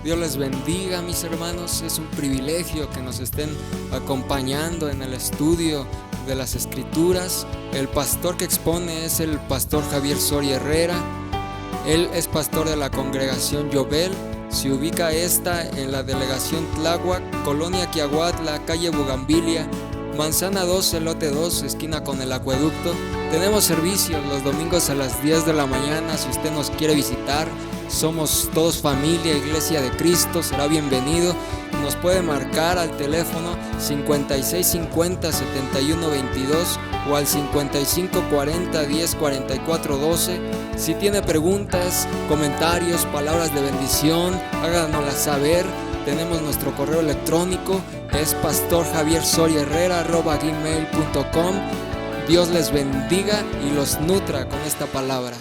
Dios les bendiga, mis hermanos. Es un privilegio que nos estén acompañando en el estudio de las Escrituras. El pastor que expone es el pastor Javier Soria Herrera. Él es pastor de la congregación Yobel. Se ubica en la delegación Tláhuac, Colonia Quiahuatla, calle Bugambilia, Manzana 2, Elote 2, esquina con el acueducto. Tenemos servicios los domingos a las 10 de la mañana. Si usted nos quiere visitar, somos todos familia, Iglesia de Cristo, será bienvenido. Nos puede marcar al teléfono 5650 7122 o al 5540 104412. Si tiene preguntas, comentarios, palabras de bendición, háganoslas saber. Tenemos nuestro correo electrónico, es pastorjaviersoriaherrera@gmail.com. Dios les bendiga y los nutra con esta palabra.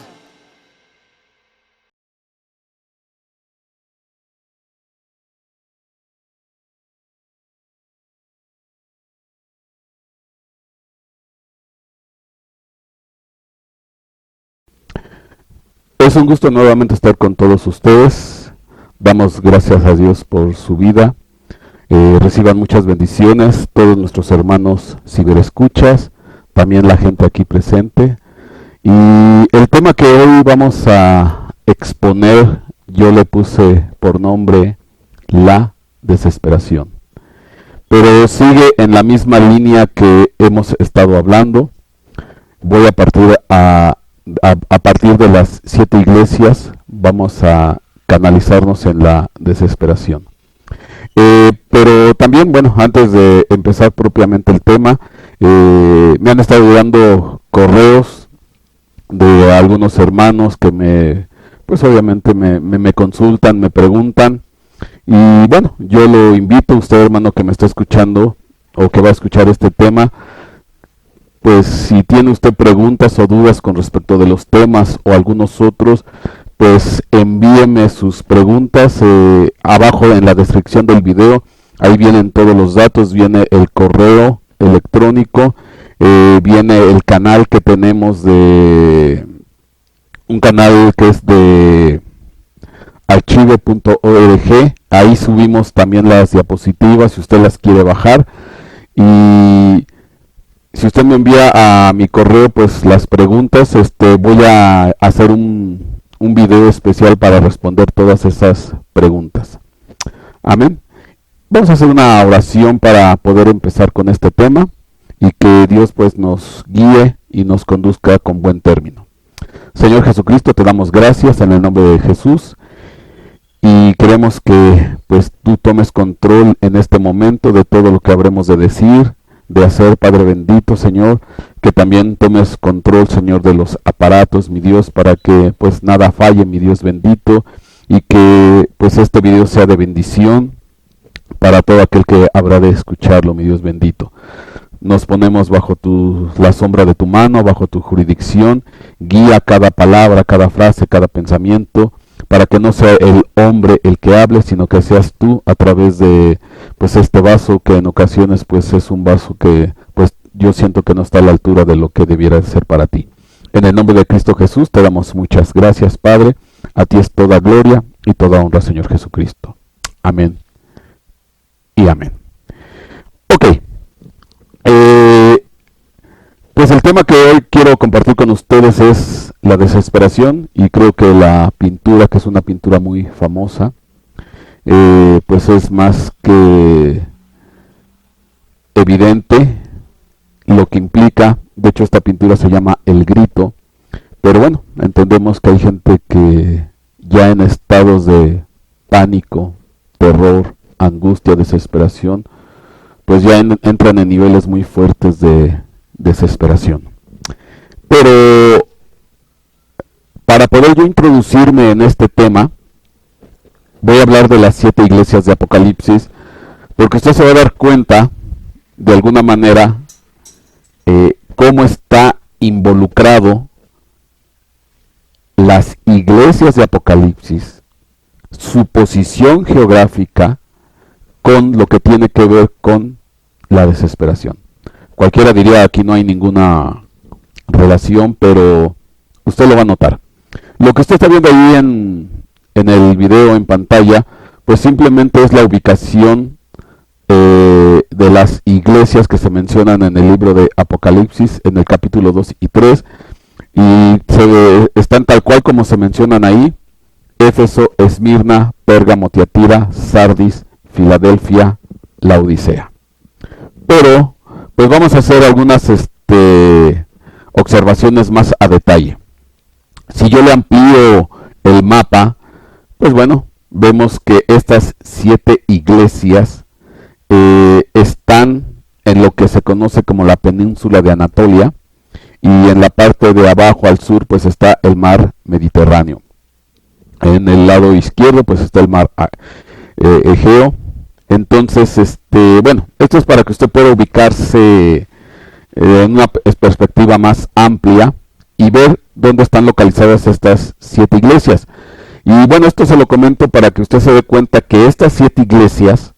Es un gusto nuevamente estar con todos ustedes. Damos gracias a Dios por su vida. Reciban muchas bendiciones todos nuestros hermanos ciberescuchas, también la gente aquí presente. Y el tema que hoy vamos a exponer, yo le puse por nombre la desesperación. Pero sigue en la misma línea que hemos estado hablando. Voy a partir de las 7 iglesias, vamos a canalizarnos en la desesperación. Pero también, bueno, antes de empezar propiamente el tema, me han estado llegando correos de algunos hermanos que pues obviamente me consultan, me preguntan. Y bueno, yo lo invito a usted, hermano, que me está escuchando o que va a escuchar este tema. Pues si tiene usted preguntas o dudas con respecto de los temas o algunos otros, pues envíeme sus preguntas abajo en la descripción del video. Ahí vienen todos los datos, viene el correo electrónico, viene el canal que tenemos un canal que es de archive.org. Ahí subimos también las diapositivas si usted las quiere bajar. Y si usted me envía a mi correo pues las preguntas, voy a hacer un video especial para responder todas esas preguntas. Amén. Vamos a hacer una oración para poder empezar con este tema y que Dios pues nos guíe y nos conduzca con buen término. Señor Jesucristo, te damos gracias en el nombre de Jesús y queremos que pues tú tomes control en este momento de todo lo que habremos de decir, de hacer, Padre bendito, Señor, que también tomes control, Señor, de los aparatos, mi Dios, para que pues nada falle, mi Dios bendito, y que pues este video sea de bendición para todo aquel que habrá de escucharlo, mi Dios bendito. Nos ponemos bajo la sombra de tu mano, bajo tu jurisdicción. Guía cada palabra, cada frase, cada pensamiento, para que no sea el hombre el que hable, sino que seas tú a través de pues este vaso, que en ocasiones pues es un vaso que pues yo siento que no está a la altura de lo que debiera ser para ti. En el nombre de Cristo Jesús te damos muchas gracias, Padre. A ti es toda gloria y toda honra, Señor Jesucristo. Amén y amén. Ok. Pues el tema que hoy quiero compartir con ustedes es la desesperación, y creo que la pintura, que es una pintura muy famosa, pues es más que evidente lo que implica. De hecho, esta pintura se llama El Grito, pero bueno, entendemos que hay gente que ya en estados de pánico, terror, angustia, desesperación, pues ya entran en niveles muy fuertes de desesperación. Pero para poder yo introducirme en este tema, voy a hablar de las 7 iglesias de Apocalipsis, porque usted se va a dar cuenta de alguna manera cómo está involucrado las iglesias de Apocalipsis, su posición geográfica, con lo que tiene que ver con la desesperación. Cualquiera diría aquí no hay ninguna relación, pero usted lo va a notar. Lo que usted está viendo ahí en el video en pantalla, pues simplemente es la ubicación de las iglesias que se mencionan en el libro de Apocalipsis, en el capítulo 2 y 3, y están tal cual como se mencionan ahí: Éfeso, Esmirna, Pérgamo, Tiatira, Sardis, Filadelfia, Laodicea. Pero pues vamos a hacer algunas observaciones más a detalle. Si yo le amplío el mapa, pues bueno, vemos que estas 7 iglesias están en lo que se conoce como la península de Anatolia, y en la parte de abajo al sur pues está el mar Mediterráneo. En el lado izquierdo pues está el mar Egeo. Entonces, bueno, esto es para que usted pueda ubicarse en una perspectiva más amplia y ver dónde están localizadas estas 7 iglesias. Y bueno, esto se lo comento para que usted se dé cuenta que estas 7 iglesias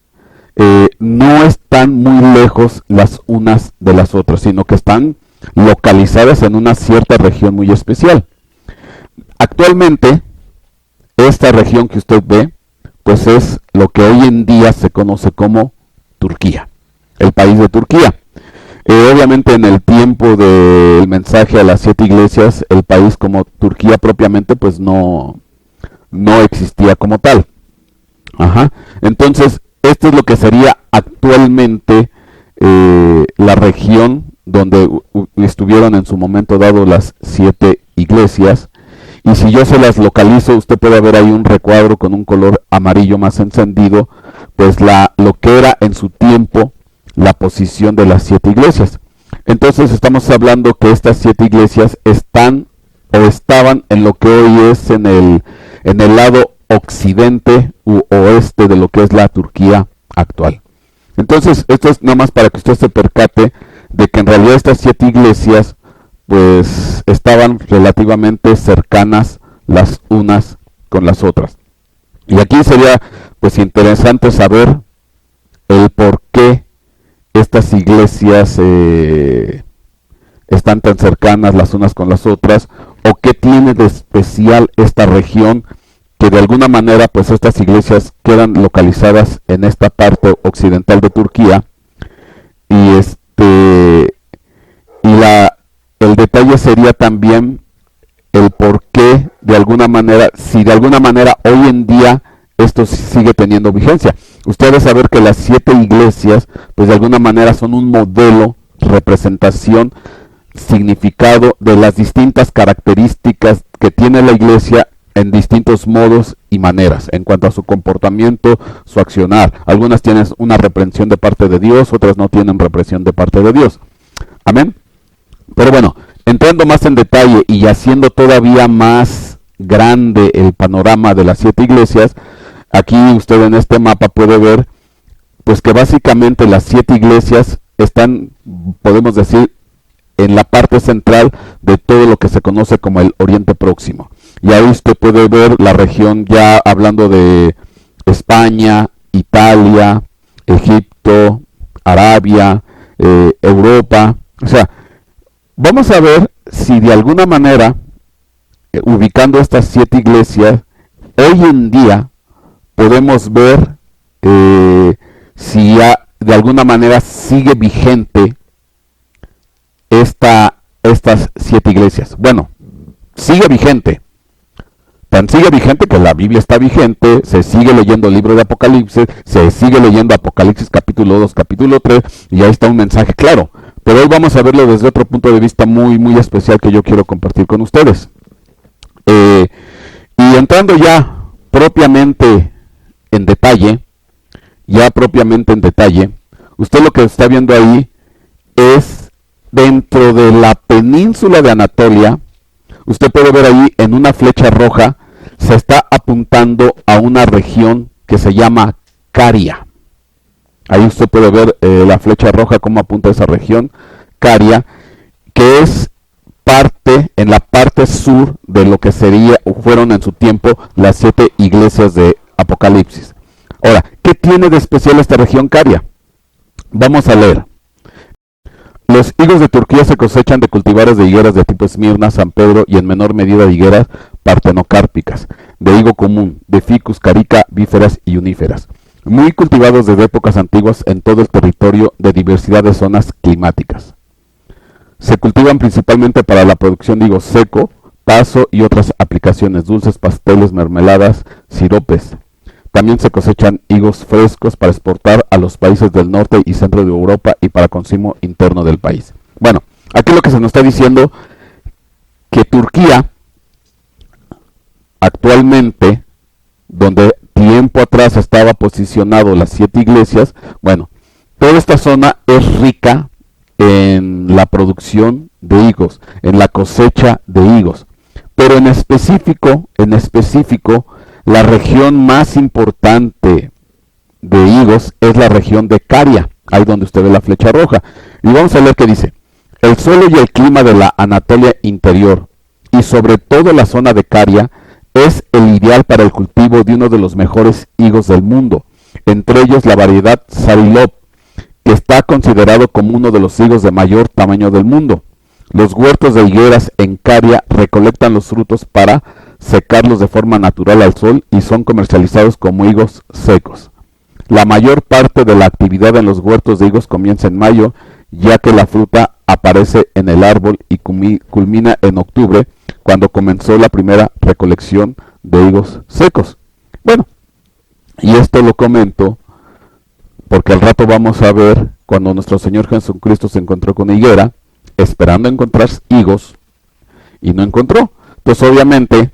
no están muy lejos las unas de las otras, sino que están localizadas en una cierta región muy especial. Actualmente, esta región que usted ve, pues es lo que hoy en día se conoce como Turquía, el país de Turquía. Obviamente en el tiempo del mensaje a las 7 iglesias, el país como Turquía propiamente pues no existía como tal. Entonces, esto es lo que sería actualmente la región donde estuvieron en su momento dado las 7 iglesias. Y si yo se las localizo, usted puede ver ahí un recuadro con un color amarillo más encendido, pues lo que era en su tiempo la posición de las 7 iglesias. Entonces estamos hablando que estas 7 iglesias están o estaban en lo que hoy es en el lado occidente u oeste de lo que es la Turquía actual. Entonces esto es nada más para que usted se percate de que en realidad estas 7 iglesias pues estaban relativamente cercanas las unas con las otras. Y aquí sería pues interesante saber el por qué estas iglesias están tan cercanas las unas con las otras, o qué tiene de especial esta región, que de alguna manera pues estas iglesias quedan localizadas en esta parte occidental de Turquía. Y el detalle sería también el por qué, de alguna manera, si de alguna manera hoy en día esto sigue teniendo vigencia. Usted debe saber que las 7 iglesias, pues de alguna manera son un modelo, representación, significado de las distintas características que tiene la iglesia en distintos modos y maneras, en cuanto a su comportamiento, su accionar. Algunas tienen una reprensión de parte de Dios, otras no tienen reprensión de parte de Dios. Amén. Pero bueno, entrando más en detalle y haciendo todavía más grande el panorama de las 7 iglesias, aquí usted en este mapa puede ver pues que básicamente las 7 iglesias están, podemos decir, en la parte central de todo lo que se conoce como el Oriente Próximo. Y ahí usted puede ver la región, ya hablando de España, Italia, Egipto, Arabia, Europa. O sea, vamos a ver si de alguna manera, ubicando estas 7 iglesias, hoy en día podemos ver si de alguna manera sigue vigente estas 7 iglesias. Bueno, sigue vigente. Tan sigue vigente que la Biblia está vigente, se sigue leyendo el libro de Apocalipsis, se sigue leyendo Apocalipsis capítulo 2, capítulo 3, y ahí está un mensaje claro. Pero hoy vamos a verlo desde otro punto de vista muy, muy especial que yo quiero compartir con ustedes. Y entrando ya propiamente en detalle, usted lo que está viendo ahí es dentro de la península de Anatolia. Usted puede ver ahí en una flecha roja, se está apuntando a una región que se llama Caria. Ahí usted puede ver la flecha roja cómo apunta a esa región, Caria, que es en la parte sur de lo que fueron en su tiempo las 7 iglesias de Apocalipsis. Ahora, ¿qué tiene de especial esta región Caria? Vamos a leer. Los higos de Turquía se cosechan de cultivares de higueras de tipo Esmirna, San Pedro y en menor medida de higueras partenocárpicas. de higo común, de Ficus, carica, bíferas y uníferas, muy cultivados desde épocas antiguas en todo el territorio de diversidad de zonas climáticas. Se cultivan principalmente para la producción de higo seco, paso y otras aplicaciones, dulces, pasteles, mermeladas, siropes. También se cosechan higos frescos para exportar a los países del norte y centro de Europa y para consumo interno del país. Bueno, aquí lo que se nos está diciendo que Turquía actualmente, donde tiempo atrás estaba posicionado las 7 iglesias, bueno, toda esta zona es rica en la producción de higos, en la cosecha de higos, pero en específico, la región más importante de higos es la región de Caria, ahí donde usted ve la flecha roja. Y vamos a leer qué dice: el suelo y el clima de la Anatolia interior, y sobre todo la zona de Caria, es el ideal para el cultivo de uno de los mejores higos del mundo, entre ellos la variedad Sarilov, que está considerado como uno de los higos de mayor tamaño del mundo. Los huertos de higueras en Caria recolectan los frutos para secarlos de forma natural al sol y son comercializados como higos secos. La mayor parte de la actividad en los huertos de higos comienza en mayo, ya que la fruta aparece en el árbol y culmina en octubre, cuando comenzó la primera recolección de higos secos. Bueno, y esto lo comento porque al rato vamos a ver cuando nuestro Señor Jesucristo se encontró con una higuera, esperando encontrar higos, y no encontró. Entonces obviamente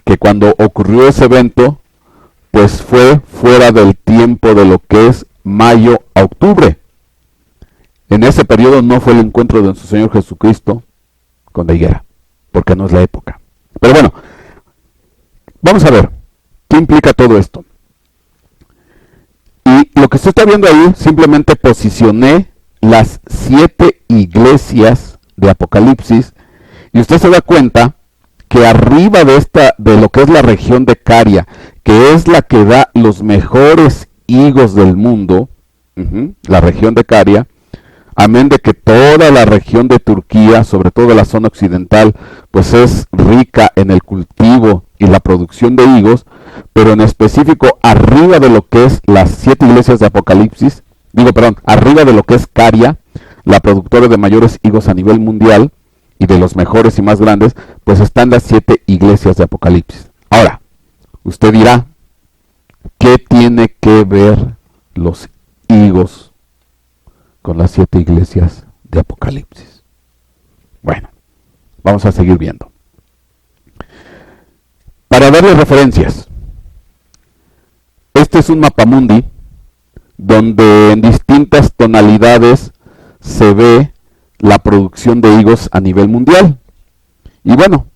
que cuando ocurrió ese evento, pues fue fuera del tiempo de lo que es mayo a octubre. En ese periodo no fue el encuentro de nuestro Señor Jesucristo con la higuera, porque no es la época. Pero bueno, vamos a ver qué implica todo esto. Y lo que usted está viendo ahí, simplemente posicioné las 7 iglesias de Apocalipsis, y usted se da cuenta que arriba de lo que es la región de Caria, que es la que da los mejores higos del mundo, la región de Caria, amén de que toda la región de Turquía, sobre todo la zona occidental, pues es rica en el cultivo y la producción de higos, pero en específico arriba de lo que es las 7 iglesias de Apocalipsis, arriba de lo que es Caria, la productora de mayores higos a nivel mundial y de los mejores y más grandes, pues están las 7 iglesias de Apocalipsis. Ahora, usted dirá, ¿qué tiene que ver los higos con las 7 iglesias de Apocalipsis? Bueno, vamos a seguir viendo. Para darle referencias, este es un mapamundi donde en distintas tonalidades se ve la producción de higos a nivel mundial. Y bueno,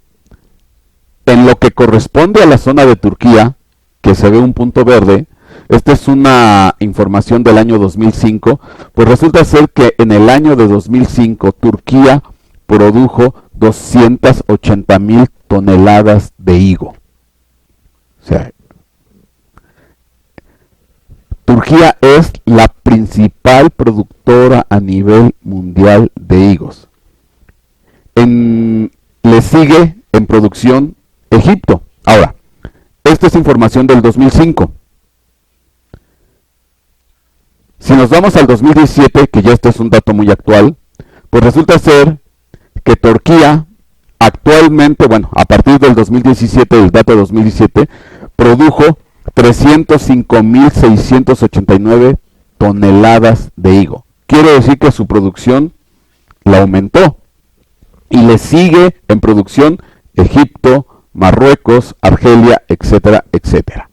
en lo que corresponde a la zona de Turquía, que se ve un punto verde, esta es una información del año 2005, pues resulta ser que en el año de 2005 Turquía produjo 280,000 toneladas de higo. O sea, Turquía es la principal productora a nivel mundial de higos. Le sigue en producción Egipto. Ahora, esta es información del 2005. Si nos vamos al 2017, que ya este es un dato muy actual, pues resulta ser que Turquía actualmente, a partir del 2017, el dato de 2017, produjo 305,689 toneladas de higo. Quiere decir que su producción la aumentó. Y le sigue en producción Egipto, Marruecos, Argelia, etcétera, etcétera.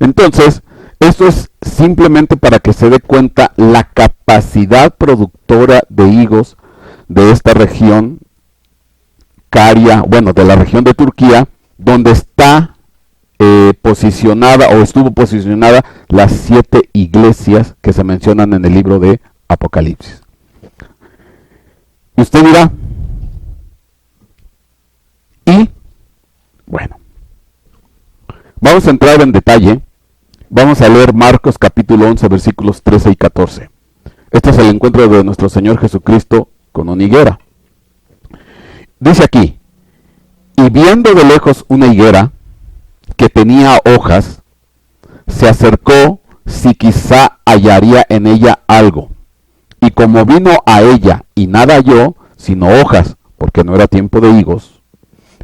Entonces, esto es simplemente para que se dé cuenta la capacidad productora de higos de esta región, Caria, de la región de Turquía, donde está posicionada o estuvo posicionada las 7 iglesias que se mencionan en el libro de Apocalipsis. Y usted dirá, vamos a entrar en detalle. Vamos a leer Marcos capítulo 11 versículos 13 y 14. Este es el encuentro de nuestro Señor Jesucristo con una higuera. Dice aquí: y viendo de lejos una higuera que tenía hojas, se acercó si quizá hallaría en ella algo. Y como vino a ella y nada halló, sino hojas, porque no era tiempo de higos,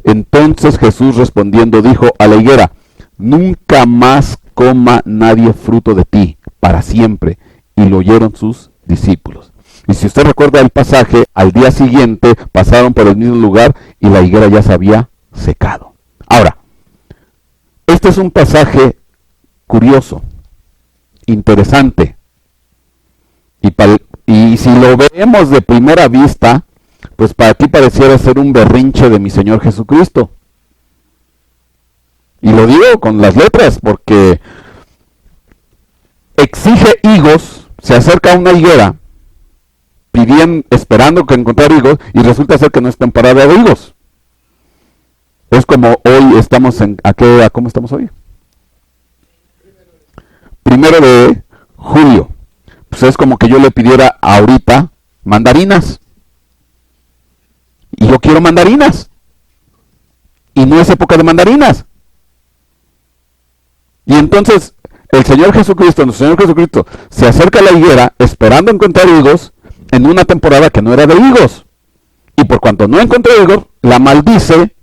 entonces Jesús respondiendo dijo a la higuera: nunca más coma nadie fruto de ti, para siempre. Y lo oyeron sus discípulos. Y si usted recuerda el pasaje, al día siguiente pasaron por el mismo lugar y la higuera ya se había secado. Ahora, este es un pasaje curioso, interesante. Y si lo vemos de primera vista, pues para ti pareciera ser un berrinche de mi Señor Jesucristo. Y lo digo con las letras porque exige higos, se acerca a una higuera, esperando que encontrar higos, y resulta ser que no es temporada de higos. Es como hoy estamos ¿cómo estamos hoy? 1 de julio. Pues es como que yo le pidiera ahorita mandarinas. Y yo quiero mandarinas. Y no es época de mandarinas. Y entonces nuestro Señor Jesucristo, se acerca a la higuera esperando encontrar higos en una temporada que no era de higos. Y por cuanto no encontró higos, la maldice,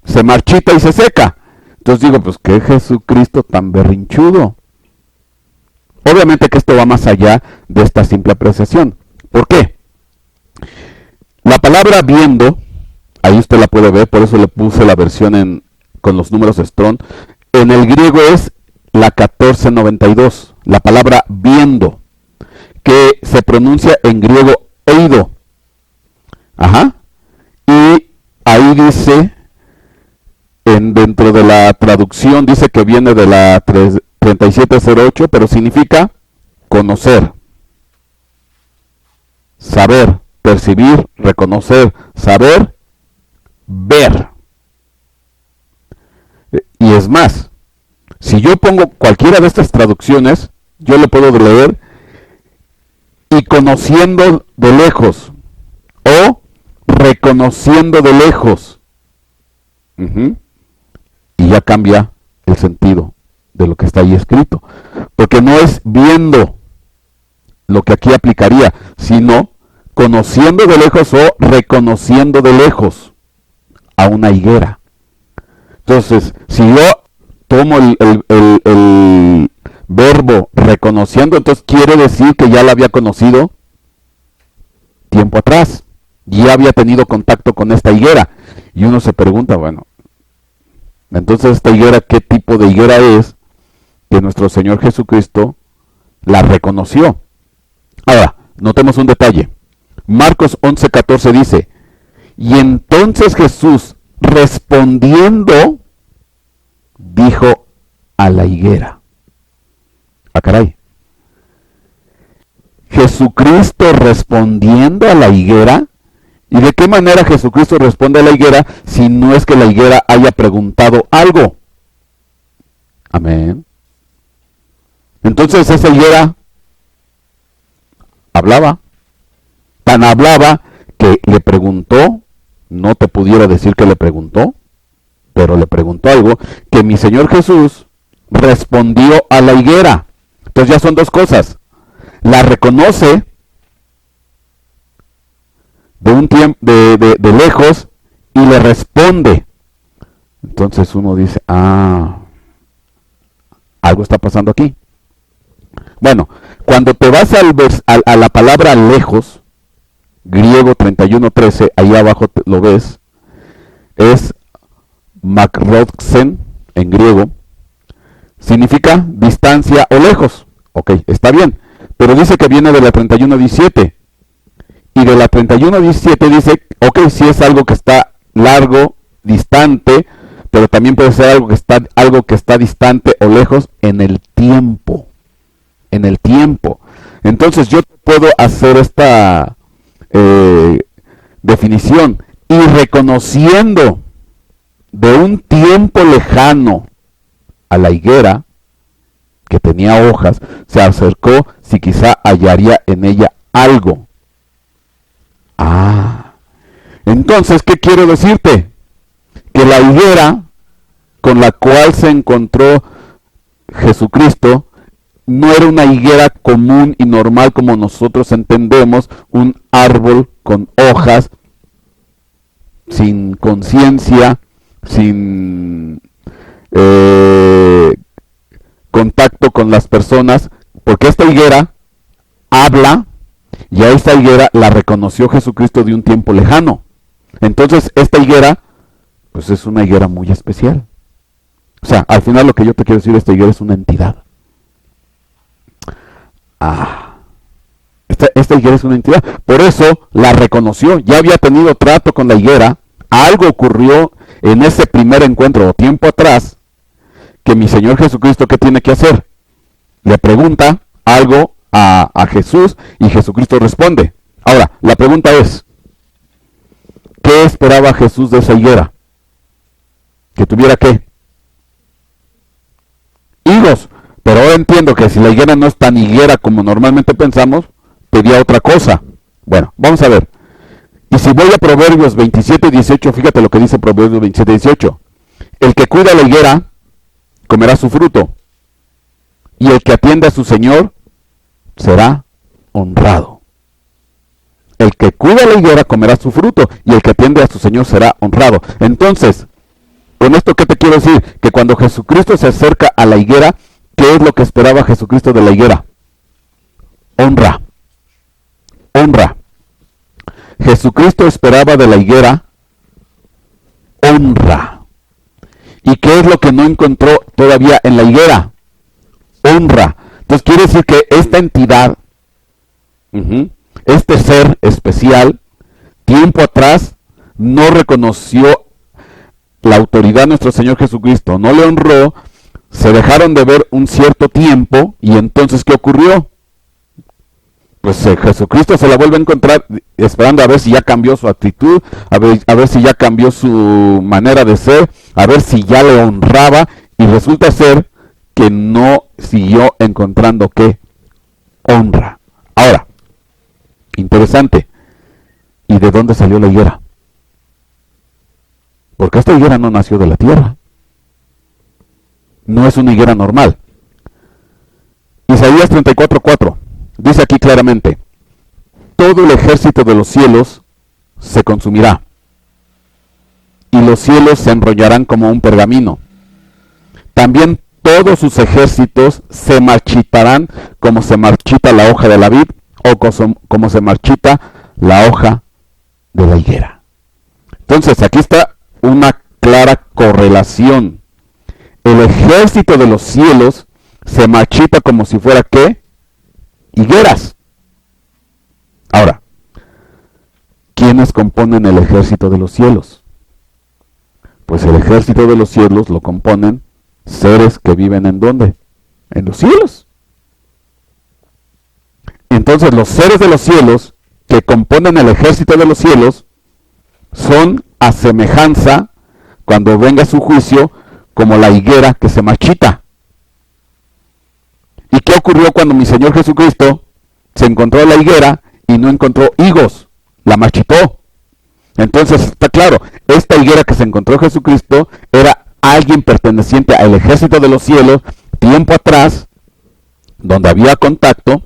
se marchita y se seca. Entonces digo, pues qué Jesucristo tan berrinchudo. Obviamente que esto va más allá de esta simple apreciación. ¿Por qué? La palabra viendo, ahí usted la puede ver, por eso le puse la versión con los números Strong. En el griego es la 1492, la palabra viendo, que se pronuncia en griego eido. Ajá. Y ahí dice, dentro de la traducción, dice que viene de la 3708, pero significa conocer, saber, percibir, reconocer, saber, ver. Y es más, si yo pongo cualquiera de estas traducciones, yo le puedo leer y conociendo de lejos o reconociendo de lejos. Y ya cambia el sentido de lo que está ahí escrito. Porque no es viendo lo que aquí aplicaría, sino conociendo de lejos o reconociendo de lejos a una higuera. Entonces, si yo tomo el verbo reconociendo, entonces quiere decir que ya la había conocido tiempo atrás. Ya había tenido contacto con esta higuera. Y uno se pregunta, bueno, entonces esta higuera, ¿qué tipo de higuera es que nuestro Señor Jesucristo la reconoció? Ahora, notemos un detalle. Marcos 11:14 dice: y entonces Jesús, respondiendo, dijo a la higuera. Ah, caray. Jesucristo respondiendo a la higuera. ¿Y de qué manera Jesucristo responde a la higuera si no es que la higuera haya preguntado algo? Amén. Entonces esa higuera hablaba. Tan hablaba que le preguntó, no te pudiera decir que le preguntó, pero le preguntó algo, que mi Señor Jesús respondió a la higuera. Entonces ya son dos cosas. La reconoce de un tiempo de lejos y le responde. Entonces uno dice, algo está pasando aquí. Bueno, cuando te vas a la palabra lejos, griego 31:13, ahí abajo lo ves, es makroxen en griego, significa distancia o lejos. Ok, está bien, pero dice que viene de la 31:17. Y de la 31:17 dice, ok, si es algo que está largo, distante, pero también puede ser algo que está distante o lejos en el tiempo. En el tiempo. Entonces yo puedo hacer esta definición. Y reconociendo de un tiempo lejano a la higuera, que tenía hojas, se acercó si quizá hallaría en ella algo. Entonces, ¿qué quiero decirte? Que la higuera con la cual se encontró Jesucristo no era una higuera común y normal como nosotros entendemos, un árbol con hojas, sin conciencia, sin contacto con las personas, porque esta higuera habla, y a esta higuera la reconoció Jesucristo de un tiempo lejano. Entonces esta higuera pues es una higuera muy especial. O sea, al final lo que yo te quiero decir, esta higuera es una entidad. Esta higuera es una entidad. Por eso la reconoció. Ya había tenido trato con la higuera. Algo ocurrió en ese primer encuentro o tiempo atrás que mi Señor Jesucristo, ¿qué tiene que hacer? Le pregunta algo a Jesús y Jesucristo responde. Ahora, la pregunta es, ¿qué esperaba Jesús de esa higuera? ¿Que tuviera qué? Higos. Pero ahora entiendo que si la higuera no es tan higuera como normalmente pensamos, pedía otra cosa. Bueno, vamos a ver. Y si voy a Proverbios 27 y 18, fíjate lo que dice Proverbios 27 y 18. El que cuida la higuera, comerá su fruto. Y el que atiende a su Señor, será honrado. El que cuida la higuera, comerá su fruto. Y el que atiende a su Señor, será honrado. Entonces, con esto, ¿qué te quiero decir? Que cuando Jesucristo se acerca a la higuera, ¿qué es lo que esperaba Jesucristo de la higuera? Honra. Honra. Jesucristo esperaba de la higuera honra. ¿Y qué es lo que no encontró todavía en la higuera? Honra. Entonces quiere decir que esta entidad, este ser especial, tiempo atrás, no reconoció la autoridad de nuestro Señor Jesucristo, no le honró, se dejaron de ver un cierto tiempo, y entonces ¿qué ocurrió? Pues Jesucristo se la vuelve a encontrar esperando a ver si ya cambió su actitud, a ver si ya cambió su manera de ser, a ver si ya le honraba, y resulta ser que no siguió encontrando qué honra. Ahora, interesante, ¿y de dónde salió la higuera? Porque esta higuera no nació de la tierra. No es una higuera normal. Isaías 34:4 dice aquí claramente: todo el ejército de los cielos se consumirá, y los cielos se enrollarán como un pergamino. También todos sus ejércitos se marchitarán como se marchita la hoja de la vid, o como se marchita la hoja de la higuera. Entonces aquí está una clara correlación. El ejército de los cielos se marchita como si fuera ¿qué? Higueras. Ahora, ¿quiénes componen el ejército de los cielos? Pues el ejército de los cielos lo componen seres que viven ¿en dónde? En los cielos. Entonces los seres de los cielos que componen el ejército de los cielos son a semejanza, cuando venga su juicio, como la higuera que se marchita. ¿Y qué ocurrió cuando mi Señor Jesucristo se encontró la higuera y no encontró higos? La marchitó. Entonces está claro, esta higuera que se encontró Jesucristo era alguien perteneciente al ejército de los cielos, tiempo atrás, donde había contacto,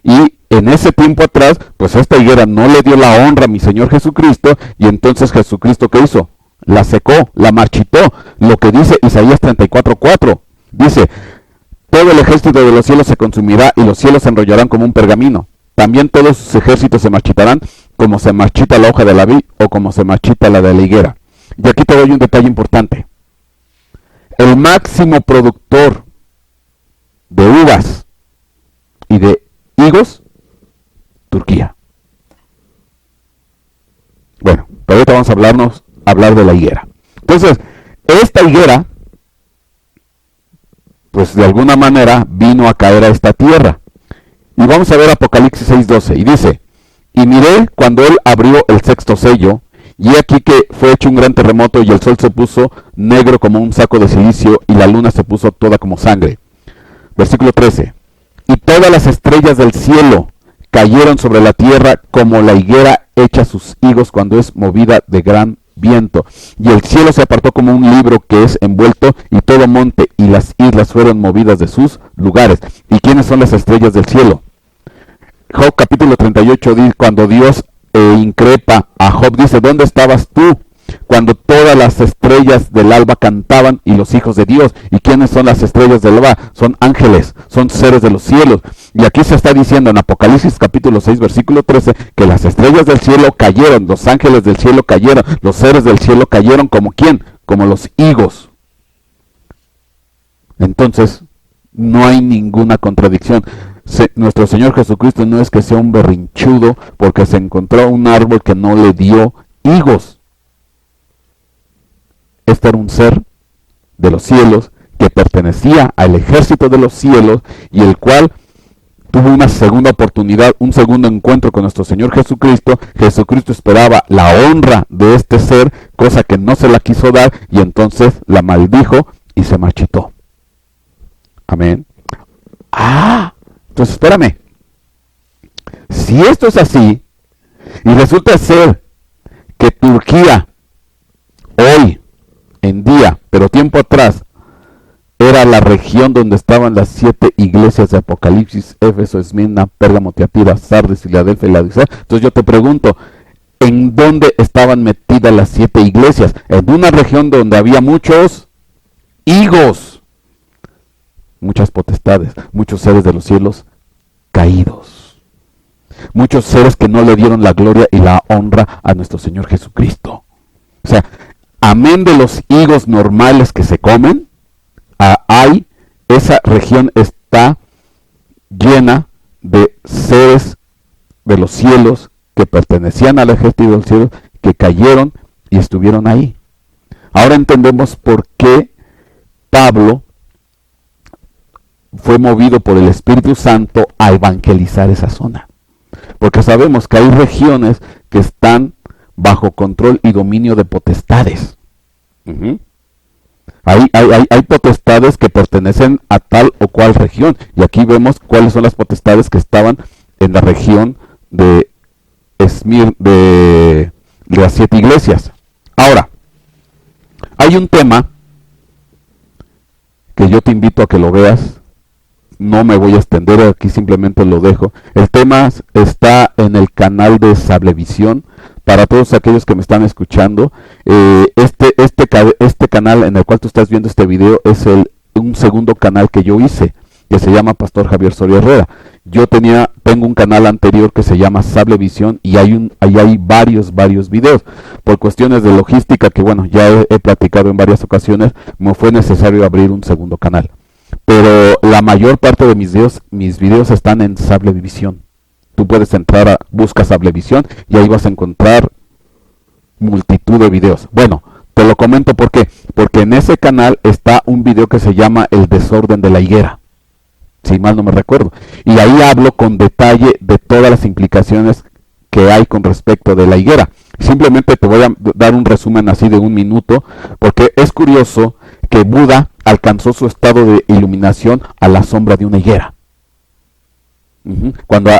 y en ese tiempo atrás, pues esta higuera no le dio la honra a mi Señor Jesucristo, y entonces Jesucristo, ¿qué hizo? La secó, la marchitó. Lo que dice Isaías 34:4. Dice: todo el ejército de los cielos se consumirá, y los cielos se enrollarán como un pergamino. También todos sus ejércitos se marchitarán, como se marchita la hoja de la vid, o como se marchita la de la higuera. Y aquí te doy un detalle importante. El máximo productor de uvas y de higos, Turquía. Bueno, pero ahorita vamos a hablar de la higuera. Entonces, esta higuera, pues de alguna manera vino a caer a esta tierra. Y vamos a ver Apocalipsis 6:12. Y dice: y miré cuando él abrió el sexto sello, y he aquí que fue hecho un gran terremoto, y el sol se puso negro como un saco de silicio, y la luna se puso toda como sangre. Versículo 13. Y todas las estrellas del cielo cayeron sobre la tierra como la higuera echa sus higos cuando es movida de gran viento. Y el cielo se apartó como un libro que es envuelto, y todo monte y las islas fueron movidas de sus lugares. ¿Y quiénes son las estrellas del cielo? Job capítulo 38 dice, cuando Dios increpa a Job, dice, ¿dónde estabas tú cuando todas las estrellas del alba cantaban y los hijos de Dios? ¿Y quiénes son las estrellas del alba? Son ángeles, son seres de los cielos. Y aquí se está diciendo en Apocalipsis capítulo 6 versículo 13 que las estrellas del cielo cayeron, los ángeles del cielo cayeron, los seres del cielo cayeron, ¿como quién? Como los higos. Entonces no hay ninguna contradicción. Nuestro Señor Jesucristo no es que sea un berrinchudo porque se encontró un árbol que no le dio higos. Este era un ser de los cielos que pertenecía al ejército de los cielos y el cual tuvo una segunda oportunidad, un segundo encuentro con nuestro Señor Jesucristo. Jesucristo esperaba la honra de este ser, cosa que no se la quiso dar, y entonces la maldijo y se marchitó. Amén. Entonces espérame. Si esto es así, y resulta ser que Turquía hoy en día, pero tiempo atrás, era la región donde estaban las 7 iglesias de Apocalipsis: Éfeso, Esmirna, Pérgamo, Tiatira, Sardis, Filadelfia y Laodicea. Entonces yo te pregunto, ¿en dónde estaban metidas las 7 iglesias? En una región donde había muchos higos, muchas potestades, muchos seres de los cielos caídos, muchos seres que no le dieron la gloria y la honra a nuestro Señor Jesucristo. O sea, amén de los higos normales que se comen, esa región está llena de seres de los cielos que pertenecían al ejército del cielo, que cayeron y estuvieron ahí. Ahora entendemos por qué Pablo fue movido por el Espíritu Santo a evangelizar esa zona. Porque sabemos que hay regiones que están bajo control y dominio de potestades. Hay potestades que pertenecen a tal o cual región. Y aquí vemos cuáles son las potestades que estaban en la región de las 7 iglesias. Ahora, hay un tema que yo te invito a que lo veas. No me voy a extender, aquí simplemente lo dejo. El tema está en el canal de Sablevisión. Para todos aquellos que me están escuchando, este canal en el cual tú estás viendo este video es un segundo canal que yo hice, que se llama Pastor Javier Soria Herrera. Yo tengo un canal anterior que se llama Sablevisión y ahí hay varios videos. Por cuestiones de logística que bueno, ya he platicado en varias ocasiones, me fue necesario abrir un segundo canal. Pero la mayor parte de mis videos están en Sablevisión. Tú puedes entrar busca Sablevisión y ahí vas a encontrar multitud de videos. Bueno, te lo comento porque en ese canal está un video que se llama El desorden de la higuera, si mal no me recuerdo. Y ahí hablo con detalle de todas las implicaciones que hay con respecto de la higuera. Simplemente te voy a dar un resumen así de 1 minuto, porque es curioso que Buda alcanzó su estado de iluminación a la sombra de una higuera. Cuando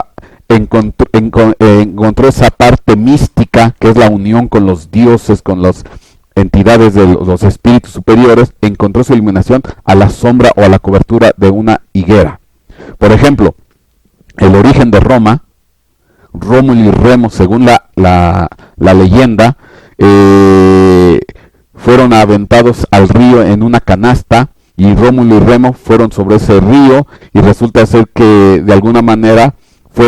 encontró esa parte mística, que es la unión con los dioses, con las entidades de los espíritus superiores, encontró su iluminación a la sombra o a la cobertura de una higuera. Por ejemplo, el origen de Roma, Rómulo y Remo, según la leyenda, fueron aventados al río en una canasta, y Rómulo y Remo fueron sobre ese río, y resulta ser que de alguna manera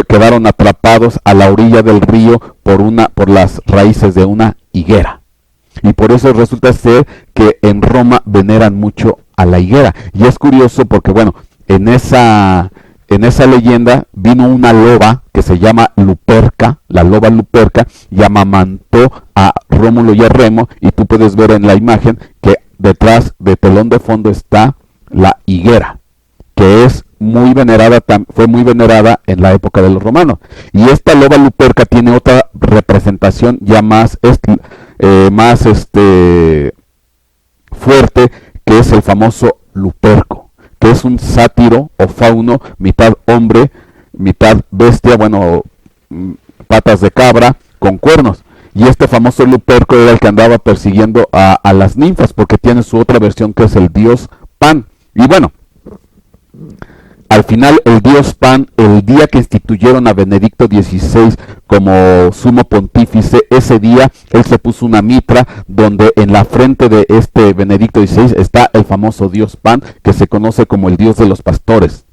quedaron atrapados a la orilla del río por las raíces de una higuera. Y por eso resulta ser que en Roma veneran mucho a la higuera. Y es curioso porque bueno, en esa leyenda vino una loba que se llama Luperca, la loba Luperca, y amamantó a Rómulo y a Remo, y tú puedes ver en la imagen que detrás de telón de fondo está la higuera, que fue muy venerada en la época de los romanos. Y esta loba Luperca tiene otra representación ya más fuerte, que es el famoso Luperco, que es un sátiro o fauno, mitad hombre, mitad bestia, patas de cabra con cuernos. Y este famoso Luperco era el que andaba persiguiendo a las ninfas, porque tiene su otra versión que es el dios Pan. Y bueno, al final el dios Pan, el día que instituyeron a Benedicto XVI como sumo pontífice, ese día él se puso una mitra donde en la frente de este Benedicto XVI está el famoso dios Pan, que se conoce como el dios de los pastores.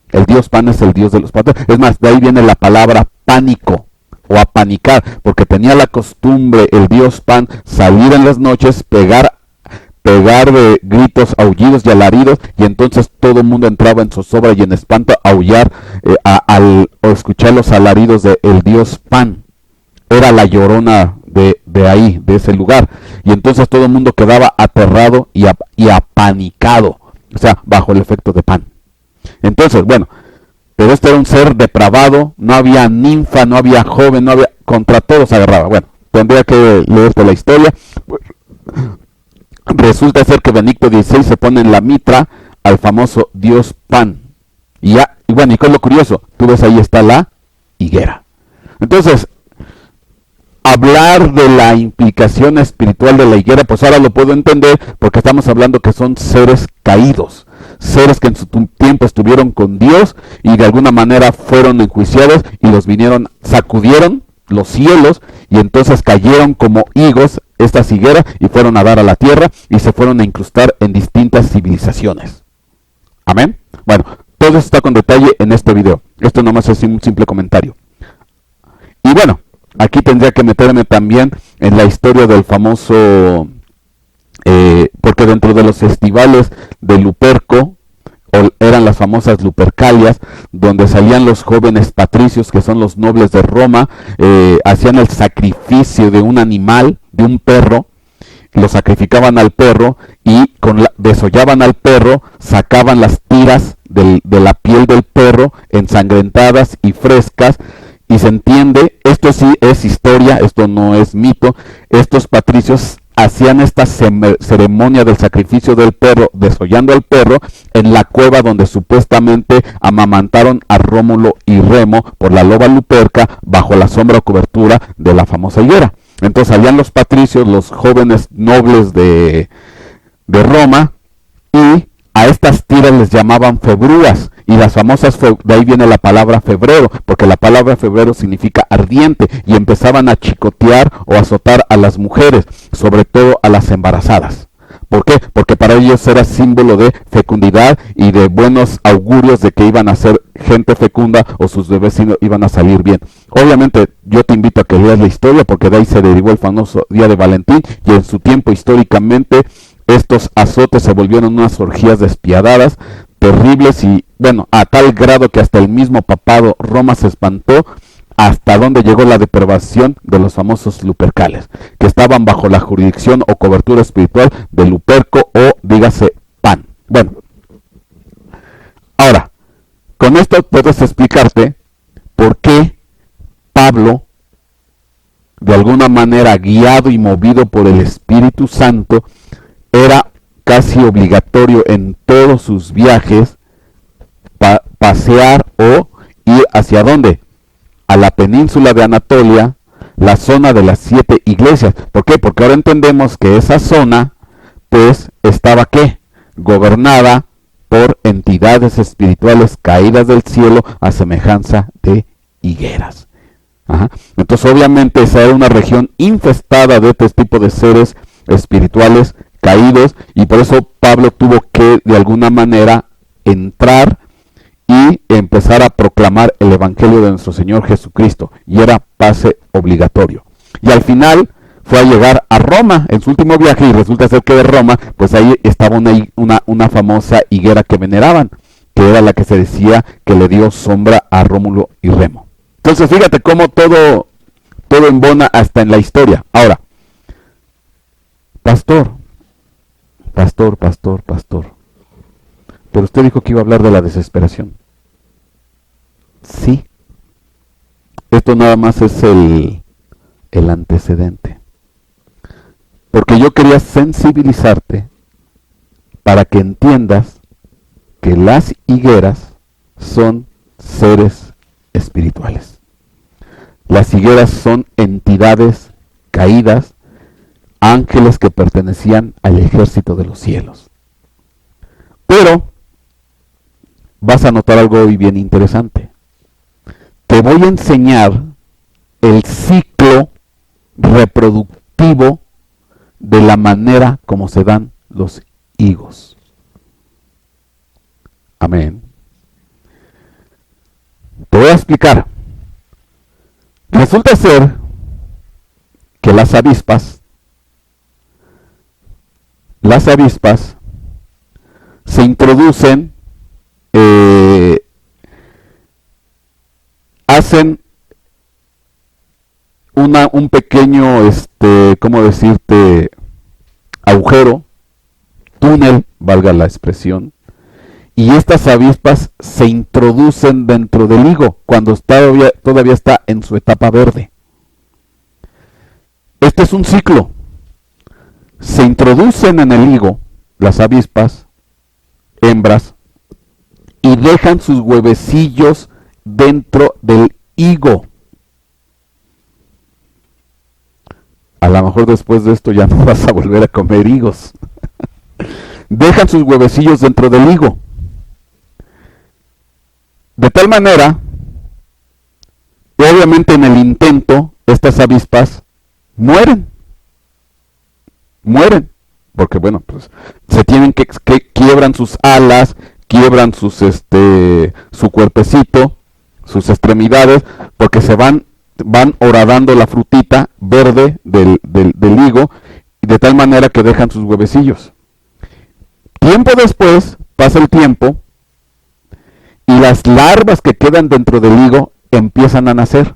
El dios Pan es el dios de los pastores. Es más, de ahí viene la palabra pánico o apanicar, porque tenía la costumbre el dios Pan salir en las noches, pegar de gritos, aullidos y alaridos, y entonces todo el mundo entraba en zozobra y en espanto a aullar al escuchar los alaridos del dios Pan. Era la llorona de ahí, de ese lugar, y entonces todo el mundo quedaba aterrado y apanicado, o sea, bajo el efecto de Pan. Entonces, bueno, pero este era un ser depravado, no había ninfa, no había joven, no había, contra todos se agarraba. Bueno, tendría que leerte la historia. Resulta ser que Benedicto XVI se pone en la mitra al famoso dios Pan. Y bueno, ¿y qué es lo curioso? Tú ves, ahí está la higuera. Entonces, hablar de la implicación espiritual de la higuera, pues ahora lo puedo entender, porque estamos hablando que son seres caídos, seres que en su tiempo estuvieron con Dios y de alguna manera fueron enjuiciados y los vinieron, sacudieron los cielos y entonces cayeron como higos estas higueras y fueron a dar a la tierra y se fueron a incrustar en distintas civilizaciones. Amén. Bueno, todo eso está con detalle en este video. Esto nomás es un simple comentario. Y bueno, aquí tendría que meterme también en la historia del famoso, porque dentro de los festivales de Luperco, eran las famosas Lupercalias, donde salían los jóvenes patricios, que son los nobles de Roma, hacían el sacrificio de un animal, de un perro, lo sacrificaban al perro y desollaban al perro, sacaban las tiras de la piel del perro ensangrentadas y frescas, y se entiende, esto sí es historia, esto no es mito, estos patricios hacían esta ceremonia del sacrificio del perro, desollando al perro, en la cueva donde supuestamente amamantaron a Rómulo y Remo por la loba Luperca, bajo la sombra o cobertura de la famosa higuera. Entonces habían los patricios, los jóvenes nobles de Roma, y a estas tiras les llamaban febrúas, y las famosas, de ahí viene la palabra febrero, porque la palabra febrero significa ardiente, y empezaban a chicotear o azotar a las mujeres, sobre todo a las embarazadas. ¿Por qué? Porque para ellos era símbolo de fecundidad y de buenos augurios de que iban a ser gente fecunda o sus bebés iban a salir bien. Obviamente yo te invito a que leas la historia, porque de ahí se derivó el famoso Día de Valentín, y en su tiempo históricamente estos azotes se volvieron unas orgías despiadadas, terribles, y bueno, a tal grado que hasta el mismo papado Roma se espantó hasta donde llegó la depravación de los famosos Lupercales, que estaban bajo la jurisdicción o cobertura espiritual de Luperco, o dígase Pan. Bueno, ahora, con esto puedes explicarte por qué Pablo, de alguna manera guiado y movido por el Espíritu Santo, era casi obligatorio en todos sus viajes pasear o ir hacia dónde, a la península de Anatolia, la zona de las 7 iglesias. ¿Por qué? Porque ahora entendemos que esa zona pues estaba ¿qué? Gobernada por entidades espirituales caídas del cielo a semejanza de higueras. Ajá. Entonces obviamente esa era una región infestada de este tipo de seres espirituales caídos, y por eso Pablo tuvo que de alguna manera entrar y empezar a proclamar el evangelio de nuestro Señor Jesucristo, y era pase obligatorio. Y al final fue a llegar a Roma en su último viaje, y resulta ser que de Roma pues ahí estaba una famosa higuera que veneraban, que era la que se decía que le dio sombra a Rómulo y Remo. Entonces fíjate cómo todo embona hasta en la historia. Ahora, pastor, pero usted dijo que iba a hablar de la desesperación. Sí, esto nada más es el antecedente, porque yo quería sensibilizarte para que entiendas que las higueras son seres espirituales. Las higueras son entidades caídas, ángeles que pertenecían al ejército de los cielos. Pero vas a notar algo hoy bien interesante. Te voy a enseñar el ciclo reproductivo de la manera como se dan los higos. Amén. Te voy a explicar. Resulta ser que las avispas se introducen, hacen un pequeño, ¿cómo decirte? Agujero, túnel, valga la expresión, y estas avispas se introducen dentro del higo cuando todavía está en su etapa verde. Este es un ciclo. Se introducen en el higo las avispas, hembras, y dejan sus huevecillos dentro del higo. A lo mejor después de esto ya no vas a volver a comer higos. Dejan sus huevecillos dentro del higo. De tal manera, obviamente en el intento, estas avispas mueren, porque bueno, pues se tienen que quiebran sus alas, quiebran su cuerpecito, sus extremidades, porque se van horadando la frutita verde del higo, de tal manera que dejan sus huevecillos. Tiempo después, pasa el tiempo, y las larvas que quedan dentro del higo empiezan a nacer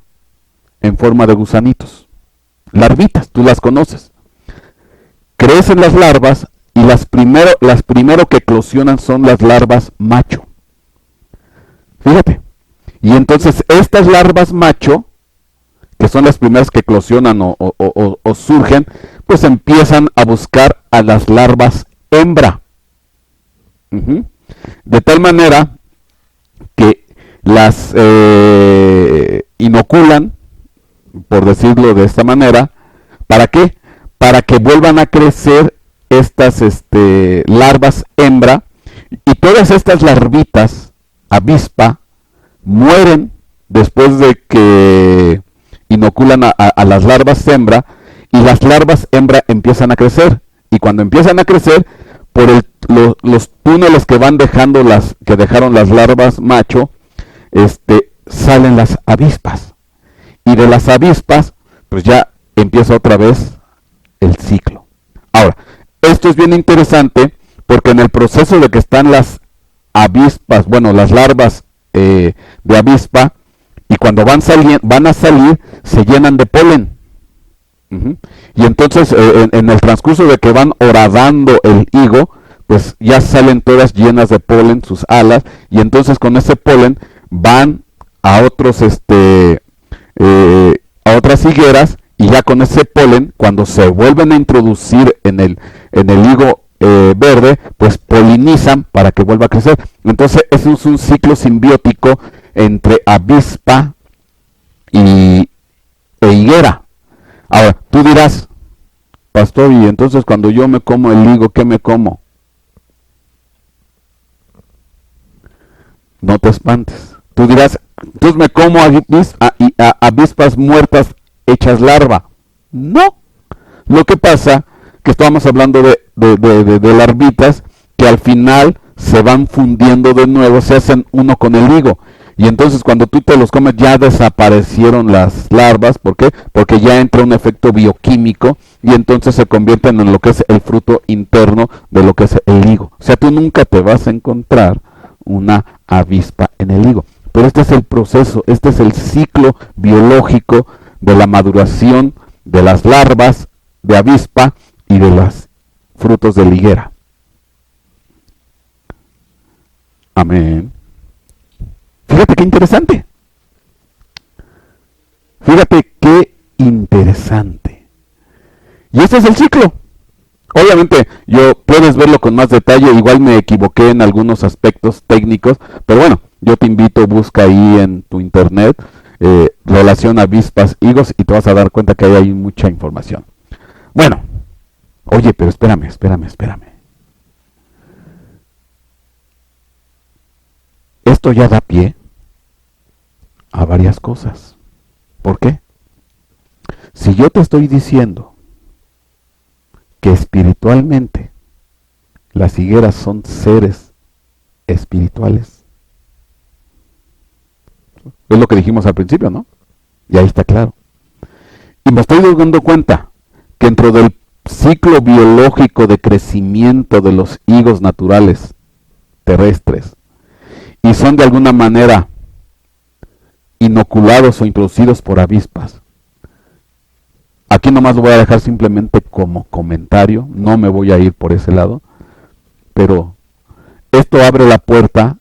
en forma de gusanitos. Larvitas, tú las conoces. Crecen las larvas y las primero que eclosionan son las larvas macho. Fíjate. Y entonces estas larvas macho, que son las primeras que eclosionan o surgen, pues empiezan a buscar a las larvas hembra. De tal manera que las inoculan, por decirlo de esta manera. ¿Para qué? Para que vuelvan a crecer estas larvas hembra, y todas estas larvitas avispa mueren después de que inoculan a las larvas hembra, y las larvas hembra empiezan a crecer, y cuando empiezan a crecer, por los túneles que van dejando que dejaron las larvas macho, salen las avispas, y de las avispas pues ya empieza otra vez el ciclo. Ahora, esto es bien interesante porque en el proceso de que están las avispas, bueno, las larvas de avispa, y cuando van a salir, se llenan de polen. Y entonces en el transcurso de que van horadando el higo, pues ya salen todas llenas de polen sus alas, y entonces con ese polen van a otros a otras higueras, y ya con ese polen, cuando se vuelven a introducir en el higo verde, pues polinizan para que vuelva a crecer. Entonces eso es un ciclo simbiótico entre avispa e higuera. Ahora, tú dirás, pastor, y entonces cuando yo me como el higo, ¿qué me como? No te espantes. Tú dirás, entonces me como avispas muertas hechas larva. No. Lo que pasa que estábamos hablando de larvitas que al final se van fundiendo de nuevo, se hacen uno con el higo. Y entonces cuando tú te los comes ya desaparecieron las larvas. ¿Por qué? Porque ya entra un efecto bioquímico y entonces se convierten en lo que es el fruto interno de lo que es el higo. O sea, tú nunca te vas a encontrar una avispa en el higo. Pero este es el proceso, este es el ciclo biológico de la maduración de las larvas de avispa y de los frutos de la higuera. Amén. Fíjate qué interesante. Fíjate qué interesante. Y ese es el ciclo. Obviamente, puedes verlo con más detalle, igual me equivoqué en algunos aspectos técnicos, pero bueno, yo te invito, busca ahí en tu internet relación avispas, higos, y te vas a dar cuenta que ahí hay mucha información. Bueno, oye, pero espérame. Esto ya da pie a varias cosas. ¿Por qué? Si yo te estoy diciendo que espiritualmente las higueras son seres espirituales, es lo que dijimos al principio, ¿no? Y ahí está claro. Y me estoy dando cuenta que dentro del ciclo biológico de crecimiento de los higos naturales terrestres, y son de alguna manera inoculados o introducidos por avispas. Aquí nomás lo voy a dejar simplemente como comentario, no me voy a ir por ese lado, pero esto abre la puerta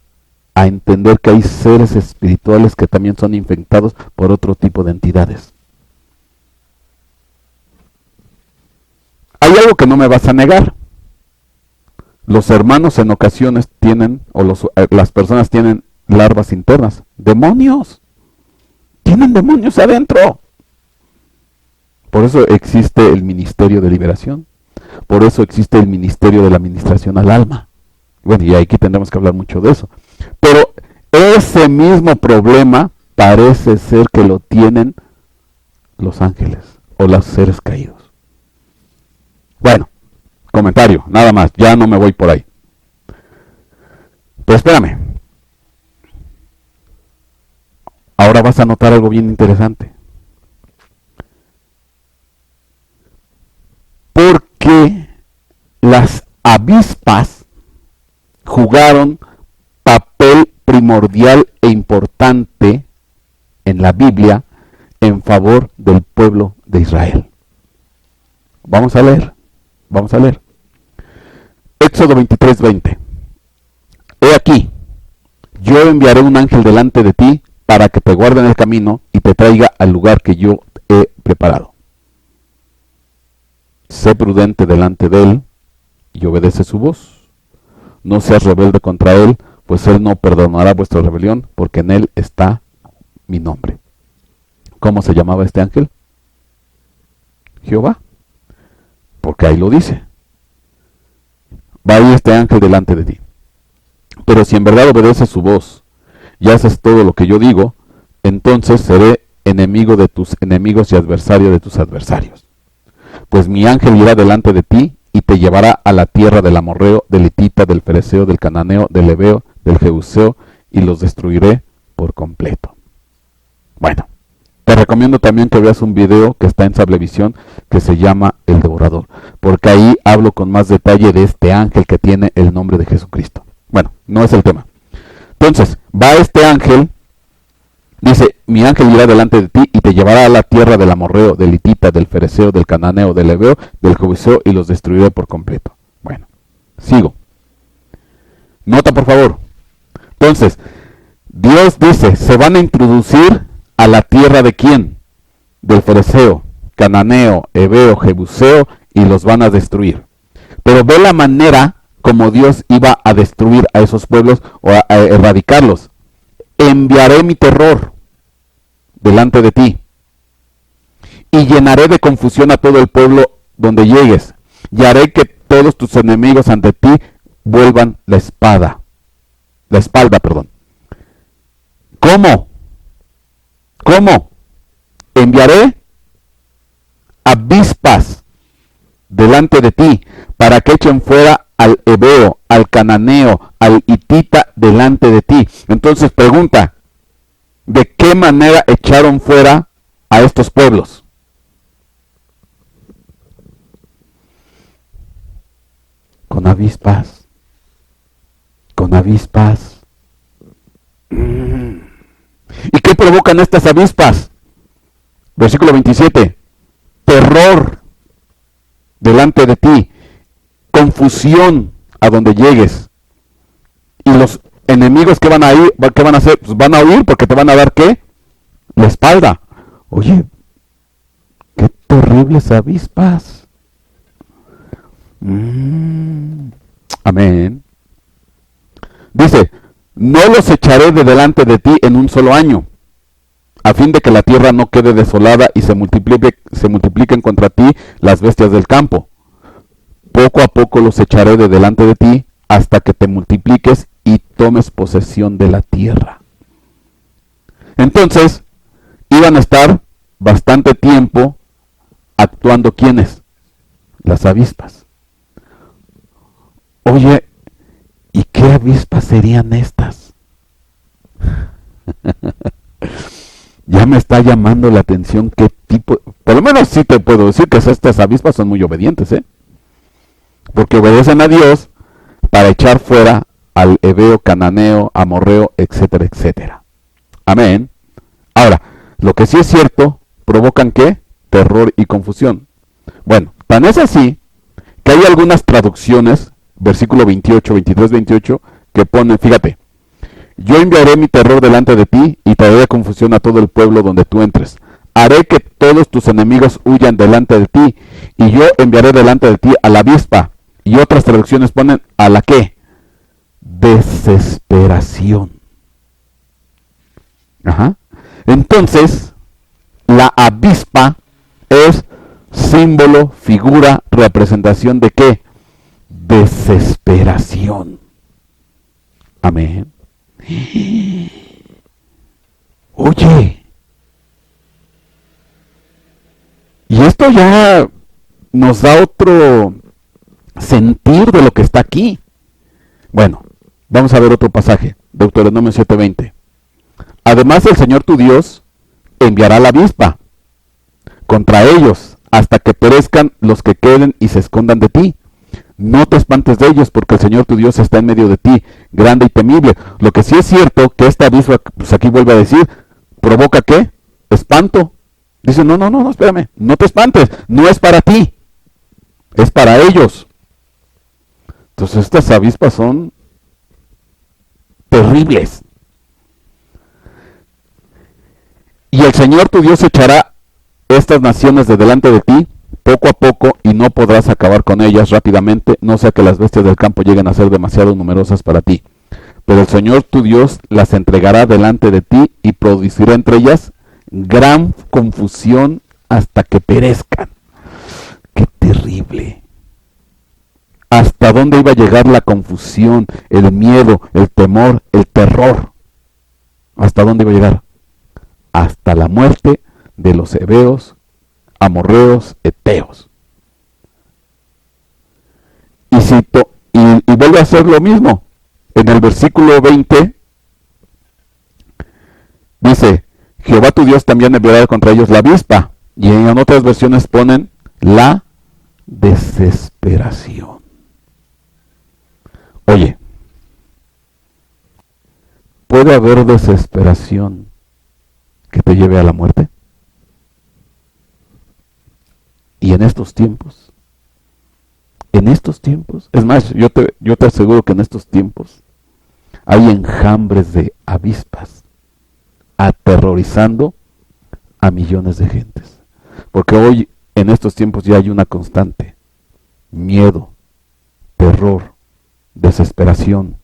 a entender que hay seres espirituales que también son infectados por otro tipo de entidades. Hay algo que no me vas a negar. Los hermanos en ocasiones tienen, o las personas tienen larvas internas. ¡Demonios! Tienen demonios adentro. Por eso existe el ministerio de liberación. Por eso existe el ministerio de la administración al alma. Bueno, y aquí tendremos que hablar mucho de eso. Pero ese mismo problema parece ser que lo tienen los ángeles o los seres caídos. Bueno, comentario, nada más, ya no me voy por ahí. Pero espérame. Ahora vas a notar algo bien interesante. Porque las avispas jugaron papel primordial e importante en la Biblia en favor del pueblo de Israel. Vamos a leer. Éxodo 23:20. He aquí, yo enviaré un ángel delante de ti para que te guarde en el camino y te traiga al lugar que yo he preparado. Sé prudente delante de él y obedece su voz. No seas rebelde contra él, pues él no perdonará vuestra rebelión, porque en él está mi nombre. ¿Cómo se llamaba este ángel? Jehová. Porque ahí lo dice. Va a ir este ángel delante de ti. Pero si en verdad obedeces su voz y haces todo lo que yo digo, entonces seré enemigo de tus enemigos y adversario de tus adversarios. Pues mi ángel irá delante de ti y te llevará a la tierra del amorreo, del hitita, del fereceo, del cananeo, del heveo, del jebuseo, y los destruiré por completo. Bueno, te recomiendo también que veas un video que está en Sablevisión que se llama El Devorador, porque ahí hablo con más detalle de este ángel que tiene el nombre de Jesucristo. Bueno, no es el tema. Entonces, va este ángel, dice, mi ángel irá delante de ti y te llevará a la tierra del amorreo, del hitita, del fereceo, del cananeo, del heveo, del jebuseo, y los destruiré por completo. Bueno, sigo. Nota, por favor. Entonces, Dios dice, se van a introducir a la tierra de quién? Del fereceo, cananeo, heveo, jebuseo, y los van a destruir. Pero ve la manera como Dios iba a destruir a esos pueblos o a erradicarlos. Enviaré mi terror delante de ti y llenaré de confusión a todo el pueblo donde llegues, y haré que todos tus enemigos ante ti vuelvan la espalda. ¿Cómo? Enviaré avispas delante de ti para que echen fuera al heveo, al cananeo, al hitita delante de ti. Entonces pregunta, ¿de qué manera echaron fuera a estos pueblos? Con avispas. ¿Y qué provocan estas avispas? Versículo 27. Terror delante de ti, confusión a donde llegues. Y los enemigos que van a ir, ¿qué van a hacer? Pues van a huir porque te van a dar ¿qué? La espalda. Oye, qué terribles avispas. Amén. Dice, no los echaré de delante de ti en un solo año. a fin de que la tierra no quede desolada y se multipliquen contra ti las bestias del campo. Poco a poco los echaré de delante de ti hasta que te multipliques y tomes posesión de la tierra. Entonces, iban a estar bastante tiempo actuando ¿quiénes? Las avispas. Oye, ¿y qué avispas serían estas? Ya me está llamando la atención qué tipo, por lo menos sí te puedo decir que estas avispas son muy obedientes, porque obedecen a Dios para echar fuera al heveo, cananeo, amorreo, etcétera, etcétera. Amén. Ahora, lo que sí es cierto, provocan ¿qué? Terror y confusión. Bueno, tan es así que hay algunas traducciones, versículo 28, 23, 28, que ponen, fíjate, yo enviaré mi terror delante de ti y traeré confusión a todo el pueblo donde tú entres. Haré que todos tus enemigos huyan delante de ti, y yo enviaré delante de ti a la avispa. Y otras traducciones ponen a la ¿qué? Desesperación. Ajá. Entonces, la avispa es símbolo, figura, representación de ¿qué? Desesperación. Amén. Oye, y esto ya nos da otro sentir de lo que está aquí. Bueno, vamos a ver otro pasaje, Deuteronomio 7:20. Además el Señor tu Dios enviará la avispa contra ellos hasta que perezcan los que queden y se escondan de ti. No te espantes de ellos, porque el Señor tu Dios está en medio de ti, grande y temible. Lo que sí es cierto, que esta avispa, pues aquí vuelve a decir, provoca ¿qué? Espanto. Dice, no, espérame, no te espantes, no es para ti, es para ellos. Entonces estas avispas son terribles. Y el Señor tu Dios echará estas naciones de delante de ti, poco a poco, y no podrás acabar con ellas rápidamente, no sea que las bestias del campo lleguen a ser demasiado numerosas para ti. Pero el Señor tu Dios las entregará delante de ti y producirá entre ellas gran confusión hasta que perezcan. ¡Qué terrible! ¿Hasta dónde iba a llegar la confusión, el miedo, el temor, el terror? ¿Hasta dónde iba a llegar? Hasta la muerte de los heveos, amorreos, eteos. Y vuelve a hacer lo mismo. En el versículo 20 dice, Jehová tu Dios también enviará contra ellos la avispa. Y en otras versiones ponen la desesperación. Oye, ¿puede haber desesperación que te lleve a la muerte? Y en estos tiempos, es más, yo te aseguro que en estos tiempos hay enjambres de avispas aterrorizando a millones de gentes. Porque hoy, en estos tiempos, ya hay una constante: miedo, terror, desesperación,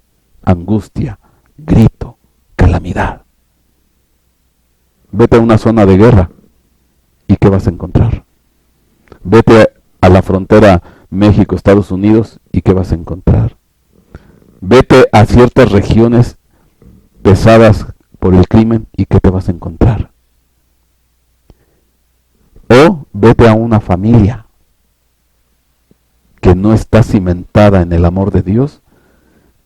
angustia, grito, calamidad. Vete a una zona de guerra y ¿qué vas a encontrar? Vete a la frontera México-Estados Unidos y ¿qué vas a encontrar? Vete a ciertas regiones pesadas por el crimen y ¿qué te vas a encontrar? O vete a una familia que no está cimentada en el amor de Dios,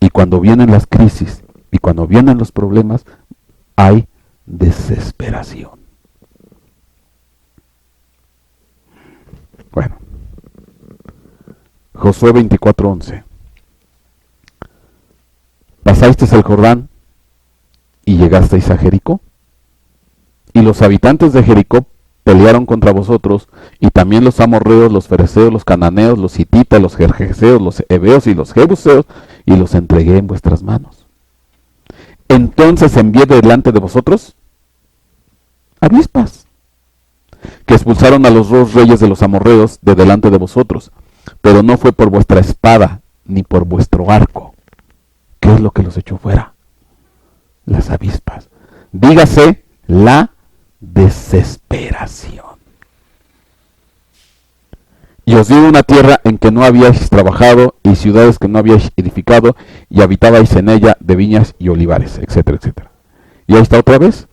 y cuando vienen las crisis y cuando vienen los problemas hay desesperación. Bueno, Josué 24:11. Pasasteis el Jordán y llegasteis a Jericó, y los habitantes de Jericó pelearon contra vosotros, y también los amorreos, los fereceos, los cananeos, los hititas, los gergeseos, los heveos y los jebuseos, y los entregué en vuestras manos. Entonces envié delante de vosotros avispas, que expulsaron a los dos reyes de los amorreos de delante de vosotros, pero no fue por vuestra espada ni por vuestro arco. ¿Qué es lo que los echó fuera? Las avispas. Dígase la desesperación. Y os di una tierra en que no habíais trabajado, y ciudades que no habíais edificado, y habitabais en ella de viñas y olivares, etcétera, etcétera. Y ahí está otra vez.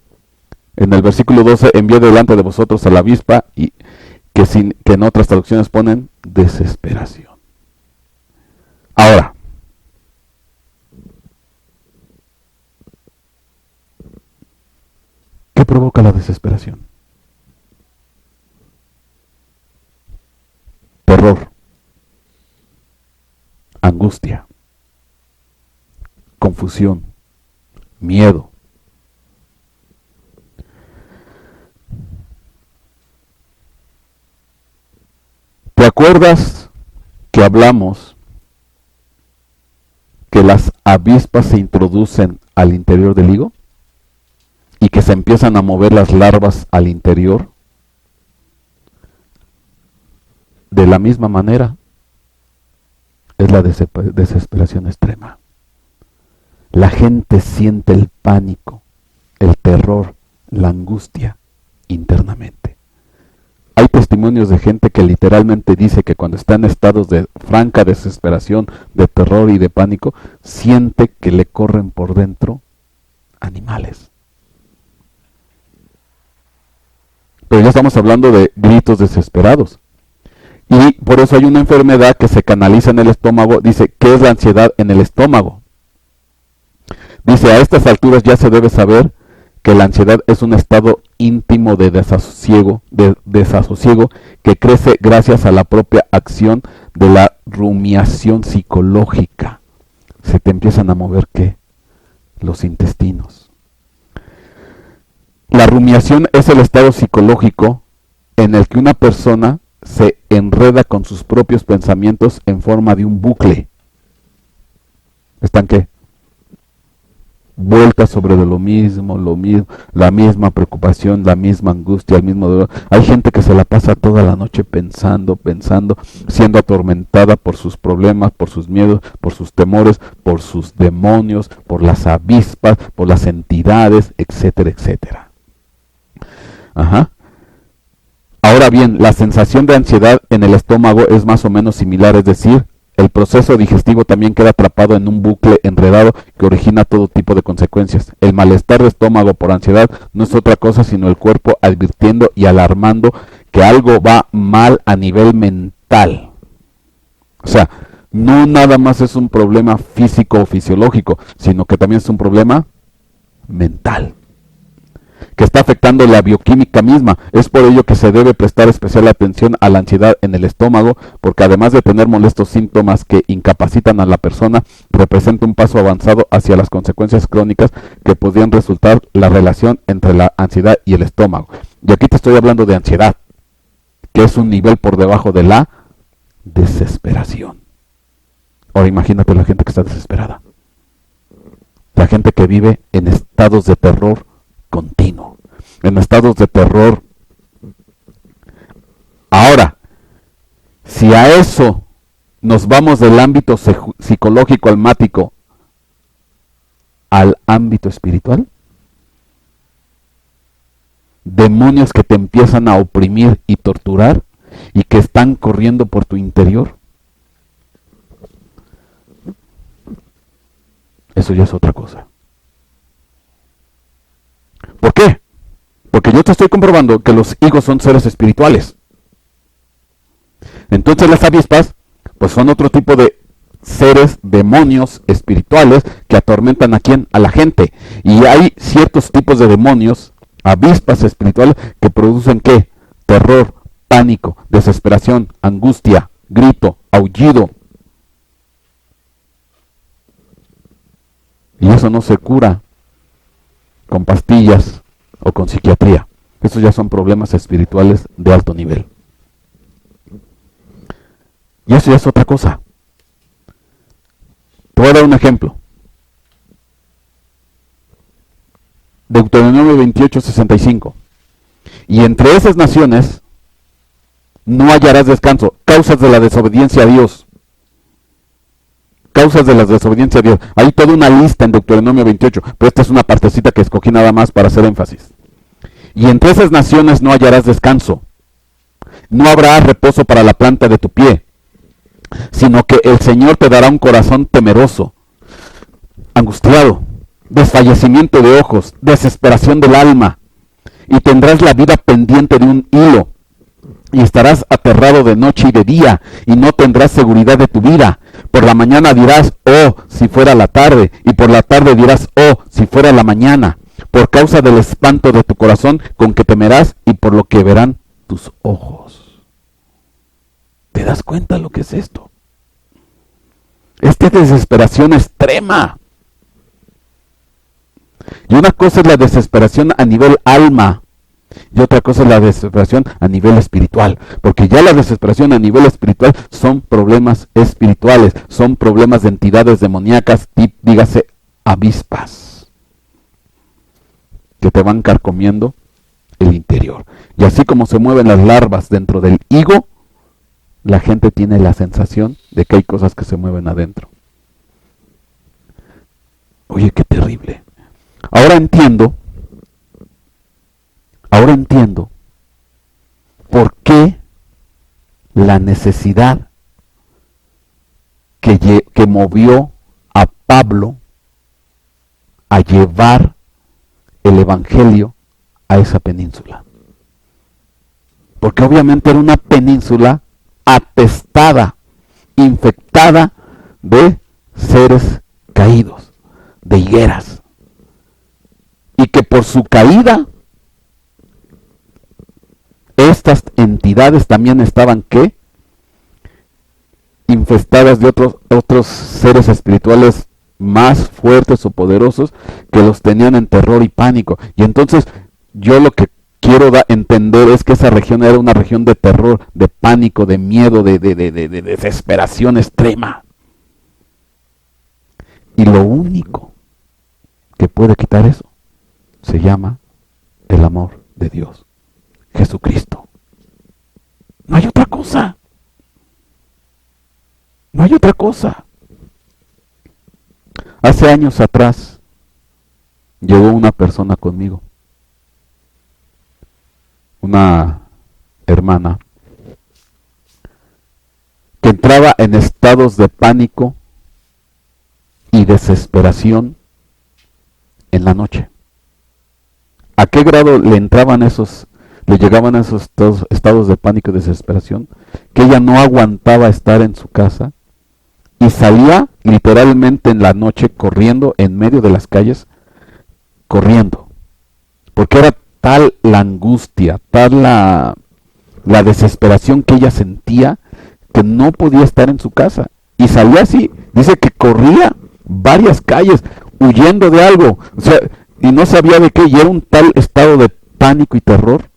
En el versículo 12, envié delante de vosotros a la avispa, y que en otras traducciones ponen desesperación. Ahora, ¿qué provoca la desesperación? Terror, angustia, confusión, miedo. ¿Te acuerdas que hablamos que las avispas se introducen al interior del higo y que se empiezan a mover las larvas al interior? De la misma manera es la desesperación extrema. La gente siente el pánico, el terror, la angustia internamente. Hay testimonios de gente que literalmente dice que cuando está en estados de franca desesperación, de terror y de pánico, siente que le corren por dentro animales. Pero ya estamos hablando de gritos desesperados. Y por eso hay una enfermedad que se canaliza en el estómago. Dice, ¿qué es la ansiedad en el estómago? Dice, a estas alturas ya se debe saber que la ansiedad es un estado íntimo de desasosiego que crece gracias a la propia acción de la rumiación psicológica. Se te empiezan a mover, ¿qué? Los intestinos. La rumiación es el estado psicológico en el que una persona se enreda con sus propios pensamientos en forma de un bucle. ¿Están qué? Vueltas sobre lo mismo, la misma preocupación, la misma angustia, el mismo dolor. Hay gente que se la pasa toda la noche pensando, siendo atormentada por sus problemas, por sus miedos, por sus temores, por sus demonios, por las avispas, por las entidades, etcétera, etcétera. Ajá. Ahora bien, la sensación de ansiedad en el estómago es más o menos similar, es decir, el proceso digestivo también queda atrapado en un bucle enredado que origina todo tipo de consecuencias. El malestar de estómago por ansiedad no es otra cosa sino el cuerpo advirtiendo y alarmando que algo va mal a nivel mental. O sea, no nada más es un problema físico o fisiológico, sino que también es un problema mental, que está afectando la bioquímica misma. Es por ello que se debe prestar especial atención a la ansiedad en el estómago, porque además de tener molestos síntomas que incapacitan a la persona, representa un paso avanzado hacia las consecuencias crónicas que podrían resultar la relación entre la ansiedad y el estómago. Y aquí te estoy hablando de ansiedad, que es un nivel por debajo de la desesperación. Ahora imagínate la gente que está desesperada. La gente que vive en estados de terror continuo, en estados de terror. Ahora, si a eso nos vamos del ámbito psicológico almático al ámbito espiritual, demonios que te empiezan a oprimir y torturar y que están corriendo por tu interior, eso ya es otra cosa. ¿Por qué? Porque yo te estoy comprobando que los higos son seres espirituales. Entonces las avispas, pues son otro tipo de seres, demonios espirituales que atormentan a quién, a la gente. Y hay ciertos tipos de demonios, avispas espirituales, que producen ¿qué? Terror, pánico, desesperación, angustia, grito, aullido. Y eso no se cura con pastillas o con psiquiatría. Estos ya son problemas espirituales de alto nivel. Y eso ya es otra cosa. Te voy a dar un ejemplo. Deuteronomio 28:65. Y entre esas naciones no hallarás descanso. Causas de la desobediencia a Dios. Causas de la desobediencia a Dios. Hay toda una lista en Deuteronomio 28, pero esta es una partecita que escogí nada más para hacer énfasis. Y entre esas naciones no hallarás descanso. No habrá reposo para la planta de tu pie, sino que el Señor te dará un corazón temeroso, angustiado, desfallecimiento de ojos, desesperación del alma, y tendrás la vida pendiente de un hilo, y estarás aterrado de noche y de día, y no tendrás seguridad de tu vida. Por la mañana dirás, oh, si fuera la tarde, y por la tarde dirás, oh, si fuera la mañana, por causa del espanto de tu corazón con que temerás, y por lo que verán tus ojos. ¿Te das cuenta lo que es esto? Esta desesperación extrema. Y una cosa es la desesperación a nivel alma, y otra cosa es la desesperación a nivel espiritual, porque ya la desesperación a nivel espiritual son problemas espirituales, son problemas de entidades demoníacas, dígase avispas, que te van carcomiendo el interior. Y así como se mueven las larvas dentro del higo, la gente tiene la sensación de que hay cosas que se mueven adentro. Oye, qué terrible. Ahora entiendo por qué la necesidad que movió a Pablo a llevar el evangelio a esa península. Porque obviamente era una península atestada, infectada de seres caídos, de higueras, y que por su caída estas entidades también estaban ¿qué? Infestadas de otros seres espirituales más fuertes o poderosos que los tenían en terror y pánico. Y entonces yo lo que quiero entender es que esa región era una región de terror, de pánico, de miedo, de desesperación extrema. Y lo único que puede quitar eso se llama el amor de Dios, Jesucristo. No hay otra cosa. No hay otra cosa. Hace años atrás llegó una persona conmigo, una hermana, que entraba en estados de pánico y desesperación en la noche. ¿A qué grado le llegaban esos estados de pánico y desesperación? Que ella no aguantaba estar en su casa y salía literalmente en la noche corriendo en medio de las calles, corriendo, porque era tal la angustia, tal la desesperación que ella sentía, que no podía estar en su casa, y salía así, dice que corría varias calles huyendo de algo, o sea, y no sabía de qué, y era un tal estado de pánico y terror.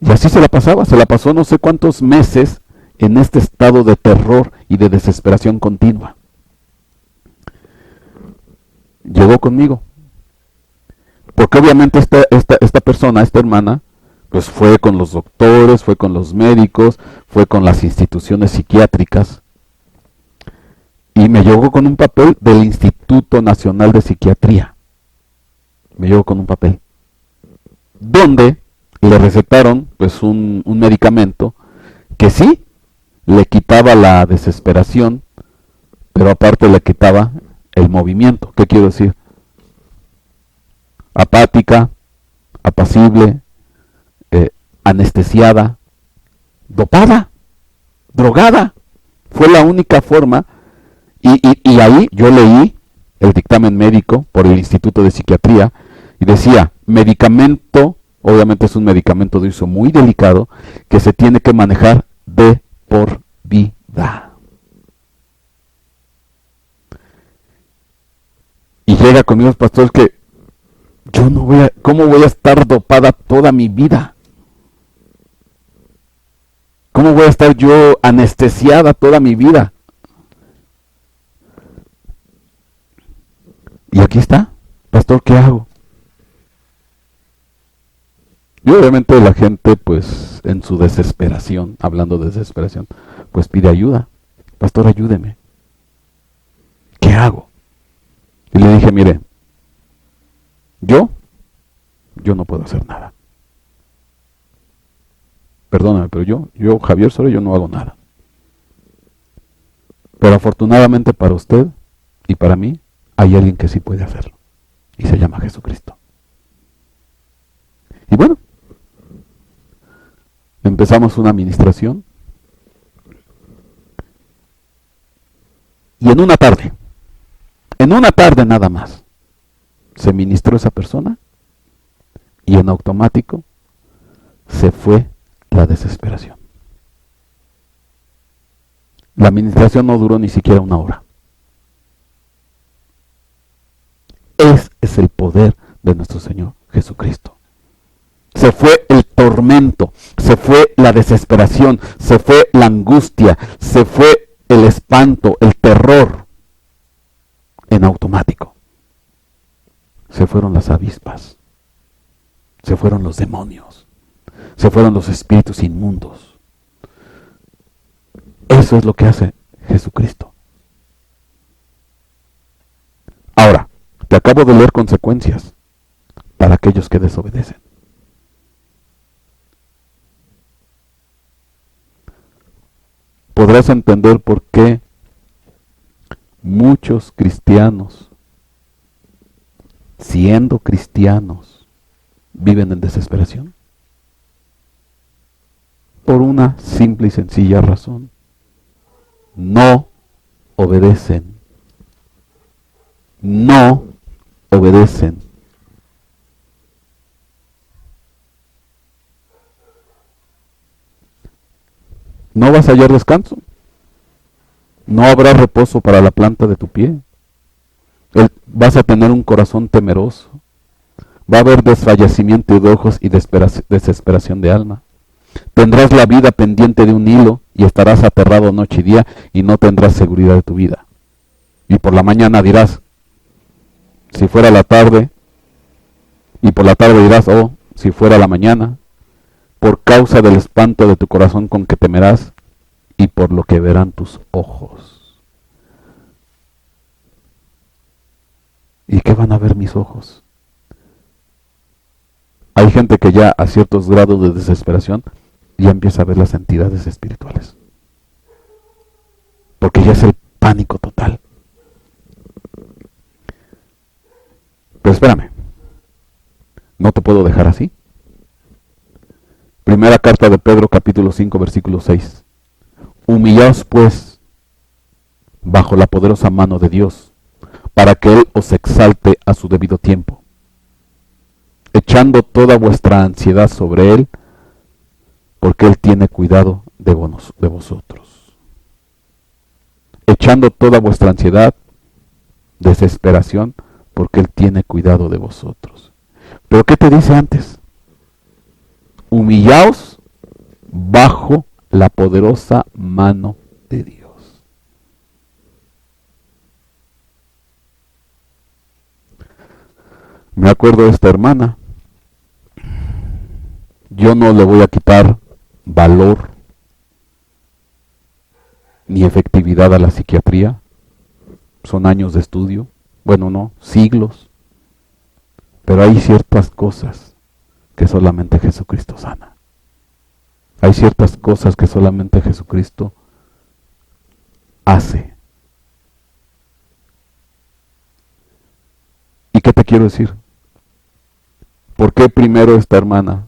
Y así se la pasó no sé cuántos meses en este estado de terror y de desesperación continua. Llegó conmigo, porque obviamente esta persona, esta hermana, pues fue con los doctores, fue con los médicos, fue con las instituciones psiquiátricas, y me llegó con un papel del Instituto Nacional de Psiquiatría. Me llegó con un papel donde le recetaron pues un medicamento que sí le quitaba la desesperación, pero aparte le quitaba el movimiento. ¿Qué quiero decir? Apática, apacible, anestesiada, dopada, drogada. Fue la única forma. Y ahí yo leí el dictamen médico por el Instituto de Psiquiatría y decía, medicamento, obviamente es un medicamento de uso muy delicado que se tiene que manejar de por vida. Y llega conmigo el pastor que yo no voy a, ¿cómo voy a estar dopada toda mi vida? ¿Cómo voy a estar yo anestesiada toda mi vida? Y aquí está, pastor, ¿qué hago? Y obviamente la gente, pues, en su desesperación, hablando de desesperación, pues pide ayuda. Pastor, ayúdeme. ¿Qué hago? Y le dije, mire, yo yo no puedo hacer nada. Perdóname, pero yo Javier Soria, yo no hago nada. Pero afortunadamente para usted y para mí, hay alguien que sí puede hacerlo. Y se llama Jesucristo. Y bueno, empezamos una administración. Y en una tarde nada más, se ministró esa persona y en automático se fue la desesperación. La administración no duró ni siquiera una hora. Ese es el poder de nuestro Señor Jesucristo. Se fue el tormento, se fue la desesperación, se fue la angustia, se fue el espanto, el terror. En automático. Se fueron las avispas, se fueron los demonios, se fueron los espíritus inmundos. Eso es lo que hace Jesucristo. Ahora, te acabo de leer consecuencias para aquellos que desobedecen. Podrás entender por qué muchos cristianos, siendo cristianos, viven en desesperación. Por una simple y sencilla razón. No obedecen. No obedecen. No vas a hallar descanso. No habrá reposo para la planta de tu pie. Vas a tener un corazón temeroso. Va a haber desfallecimiento de ojos y desesperación de alma. Tendrás la vida pendiente de un hilo y estarás aterrado noche y día y no tendrás seguridad de tu vida. Y por la mañana dirás, si fuera la tarde, y por la tarde dirás, oh, si fuera la mañana, por causa del espanto de tu corazón con que temerás y por lo que verán tus ojos. ¿Y qué van a ver mis ojos? Hay gente que ya a ciertos grados de desesperación ya empieza a ver las entidades espirituales. Porque ya es el pánico total. Pero espérame, no te puedo dejar así. Primera carta de Pedro, capítulo 5, versículo 6. Humillaos pues bajo la poderosa mano de Dios, para que Él os exalte a su debido tiempo, echando toda vuestra ansiedad sobre Él, porque Él tiene cuidado de vosotros. Echando toda vuestra ansiedad, desesperación, porque Él tiene cuidado de vosotros. ¿Pero qué te dice antes? Humillaos bajo la poderosa mano de Dios. Me acuerdo de esta hermana. Yo no le voy a quitar valor ni efectividad a la psiquiatría. Son años de estudio. Bueno, no, siglos. Pero hay ciertas cosas que solamente Jesucristo sana. Hay ciertas cosas que solamente Jesucristo hace. ¿Y qué te quiero decir? ¿Por qué primero esta hermana,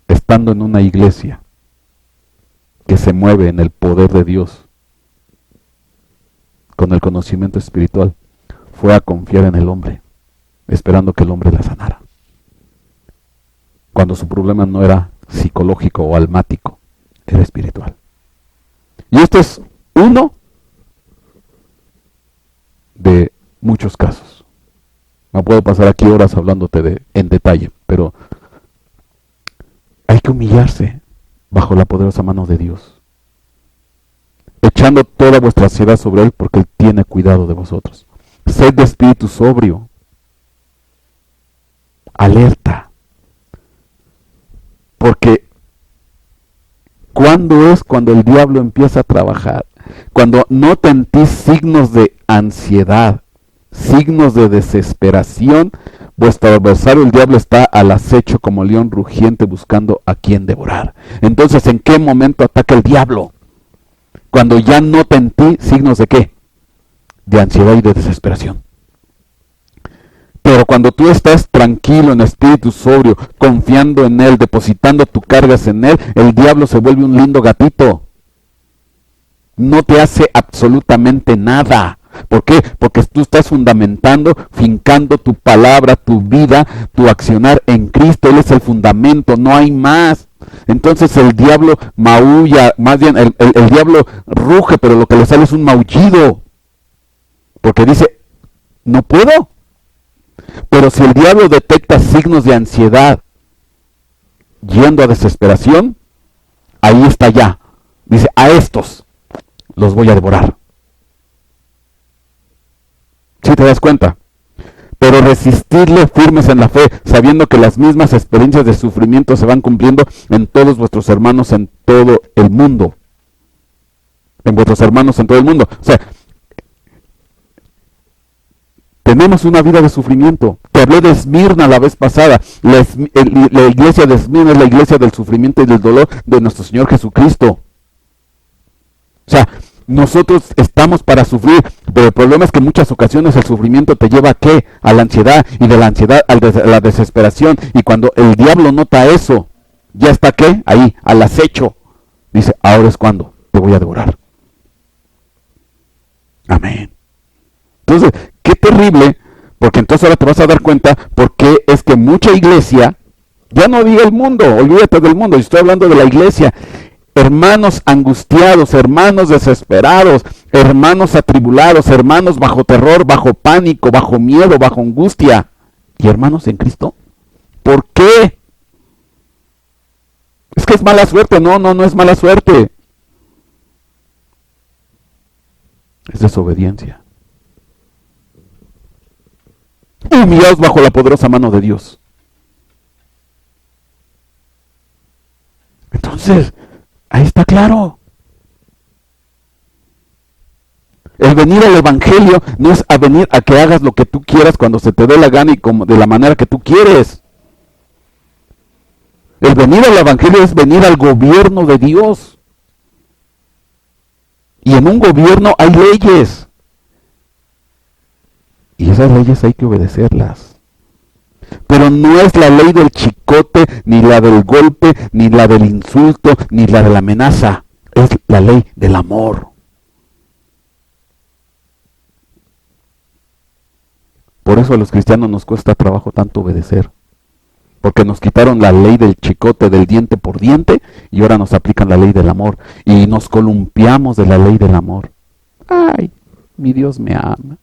estando en una iglesia que se mueve en el poder de Dios, con el conocimiento espiritual, fue a confiar en el hombre, esperando que el hombre la sanara? Cuando su problema no era psicológico o almático, era espiritual. Y este es uno de muchos casos. No puedo pasar aquí horas hablándote en detalle, pero hay que humillarse bajo la poderosa mano de Dios, echando toda vuestra ansiedad sobre Él, porque Él tiene cuidado de vosotros. Sed de espíritu sobrio, alerta, porque cuando el diablo empieza a trabajar, cuando nota en ti signos de ansiedad, signos de desesperación. Vuestro adversario, el diablo, está al acecho como león rugiente buscando a quien devorar. Entonces, ¿en qué momento ataca el diablo? Cuando ya nota en ti signos de ¿qué? De ansiedad y de desesperación. Pero cuando tú estás tranquilo, en espíritu sobrio, confiando en Él, depositando tus cargas en Él, el diablo se vuelve un lindo gatito. No te hace absolutamente nada. ¿Por qué? Porque tú estás fundamentando, fincando tu palabra, tu vida, tu accionar en Cristo. Él es el fundamento, no hay más. Entonces el diablo maulla, más bien el diablo ruge, pero lo que le sale es un maullido. Porque dice, no puedo. Pero si el diablo detecta signos de ansiedad, yendo a desesperación, ahí está ya. Dice, a estos los voy a devorar. ¿Sí te das cuenta? Pero resistirle firmes en la fe, sabiendo que las mismas experiencias de sufrimiento se van cumpliendo en todos vuestros hermanos en todo el mundo. En vuestros hermanos en todo el mundo. O sea, tenemos una vida de sufrimiento. Te hablé de Esmirna la vez pasada. La iglesia de Esmirna es la iglesia del sufrimiento y del dolor de nuestro Señor Jesucristo. O sea, nosotros estamos para sufrir, pero el problema es que en muchas ocasiones el sufrimiento te lleva ¿a qué? A la ansiedad, y de la ansiedad a la desesperación. Y cuando el diablo nota eso, ya está ¿qué? Ahí, al acecho. Dice, ahora es cuando te voy a devorar. Amén. Entonces, qué terrible, porque entonces ahora te vas a dar cuenta por qué es que mucha iglesia, ya no diga el mundo, olvídate del mundo, yo estoy hablando de la iglesia, hermanos angustiados, hermanos desesperados, hermanos atribulados, hermanos bajo terror, bajo pánico, bajo miedo, bajo angustia, y hermanos en Cristo. ¿Por qué? Es que es mala suerte. No es mala suerte. Es desobediencia. Humillados bajo la poderosa mano de Dios. Entonces, ahí está claro. El venir al Evangelio no es a venir a que hagas lo que tú quieras cuando se te dé la gana y como de la manera que tú quieres. El venir al Evangelio es venir al gobierno de Dios. Y en un gobierno hay leyes. Y esas leyes hay que obedecerlas. Pero no es la ley del chicote, ni la del golpe, ni la del insulto, ni la de la amenaza. Es la ley del amor. Por eso a los cristianos nos cuesta trabajo tanto obedecer. Porque nos quitaron la ley del chicote, del diente por diente, y ahora nos aplican la ley del amor. Y nos columpiamos de la ley del amor. Ay, mi Dios me ama.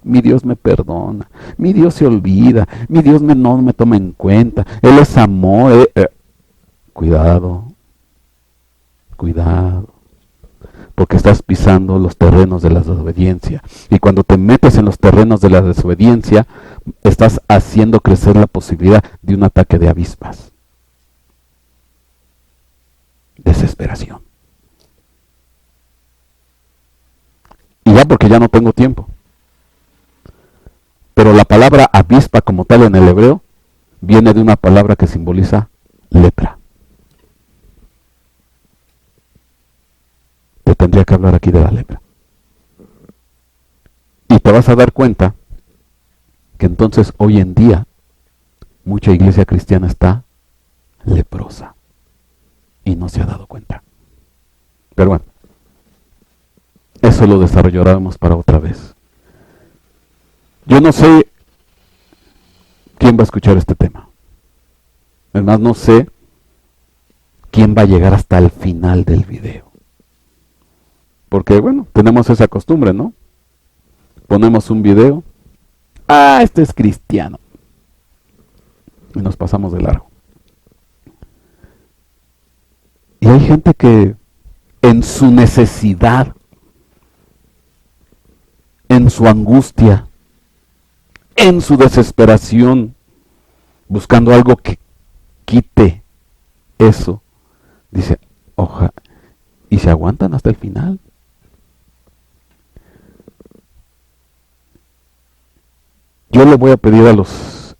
Mi Dios me perdona, mi Dios se olvida, mi Dios no me toma en cuenta, Él es amor. Cuidado, porque estás pisando los terrenos de la desobediencia. Y cuando te metes en los terrenos de la desobediencia, estás haciendo crecer la posibilidad de un ataque de avispas. Desesperación. Y ya porque ya no tengo tiempo. Pero la palabra avispa como tal en el hebreo viene de una palabra que simboliza lepra. Te tendría que hablar aquí de la lepra. Y te vas a dar cuenta que entonces hoy en día mucha iglesia cristiana está leprosa y no se ha dado cuenta. Pero bueno, eso lo desarrollaremos para otra vez. Yo no sé quién va a escuchar este tema. Además, no sé quién va a llegar hasta el final del video. Porque, bueno, tenemos esa costumbre, ¿no? Ponemos un video. Ah, este es cristiano. Y nos pasamos de largo. Y hay gente que en su necesidad, en su angustia, en su desesperación, buscando algo que quite eso, dice, ojalá, y se aguantan hasta el final. Yo le voy a pedir a los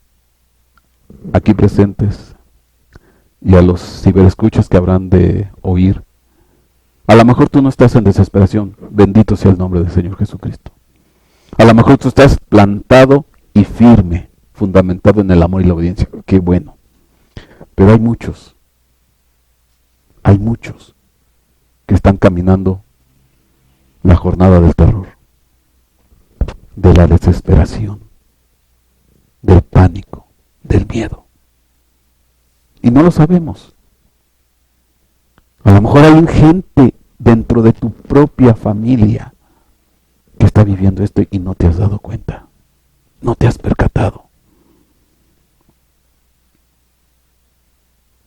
aquí presentes y a los ciberescuchas que habrán de oír. A lo mejor tú no estás en desesperación, bendito sea el nombre del Señor Jesucristo. A lo mejor tú estás plantado y firme, fundamentado en el amor y la obediencia. Qué bueno. Pero hay muchos que están caminando la jornada del terror, de la desesperación, del pánico, del miedo. Y no lo sabemos. A lo mejor hay gente dentro de tu propia familia que está viviendo esto y no te has dado cuenta, no te has percatado.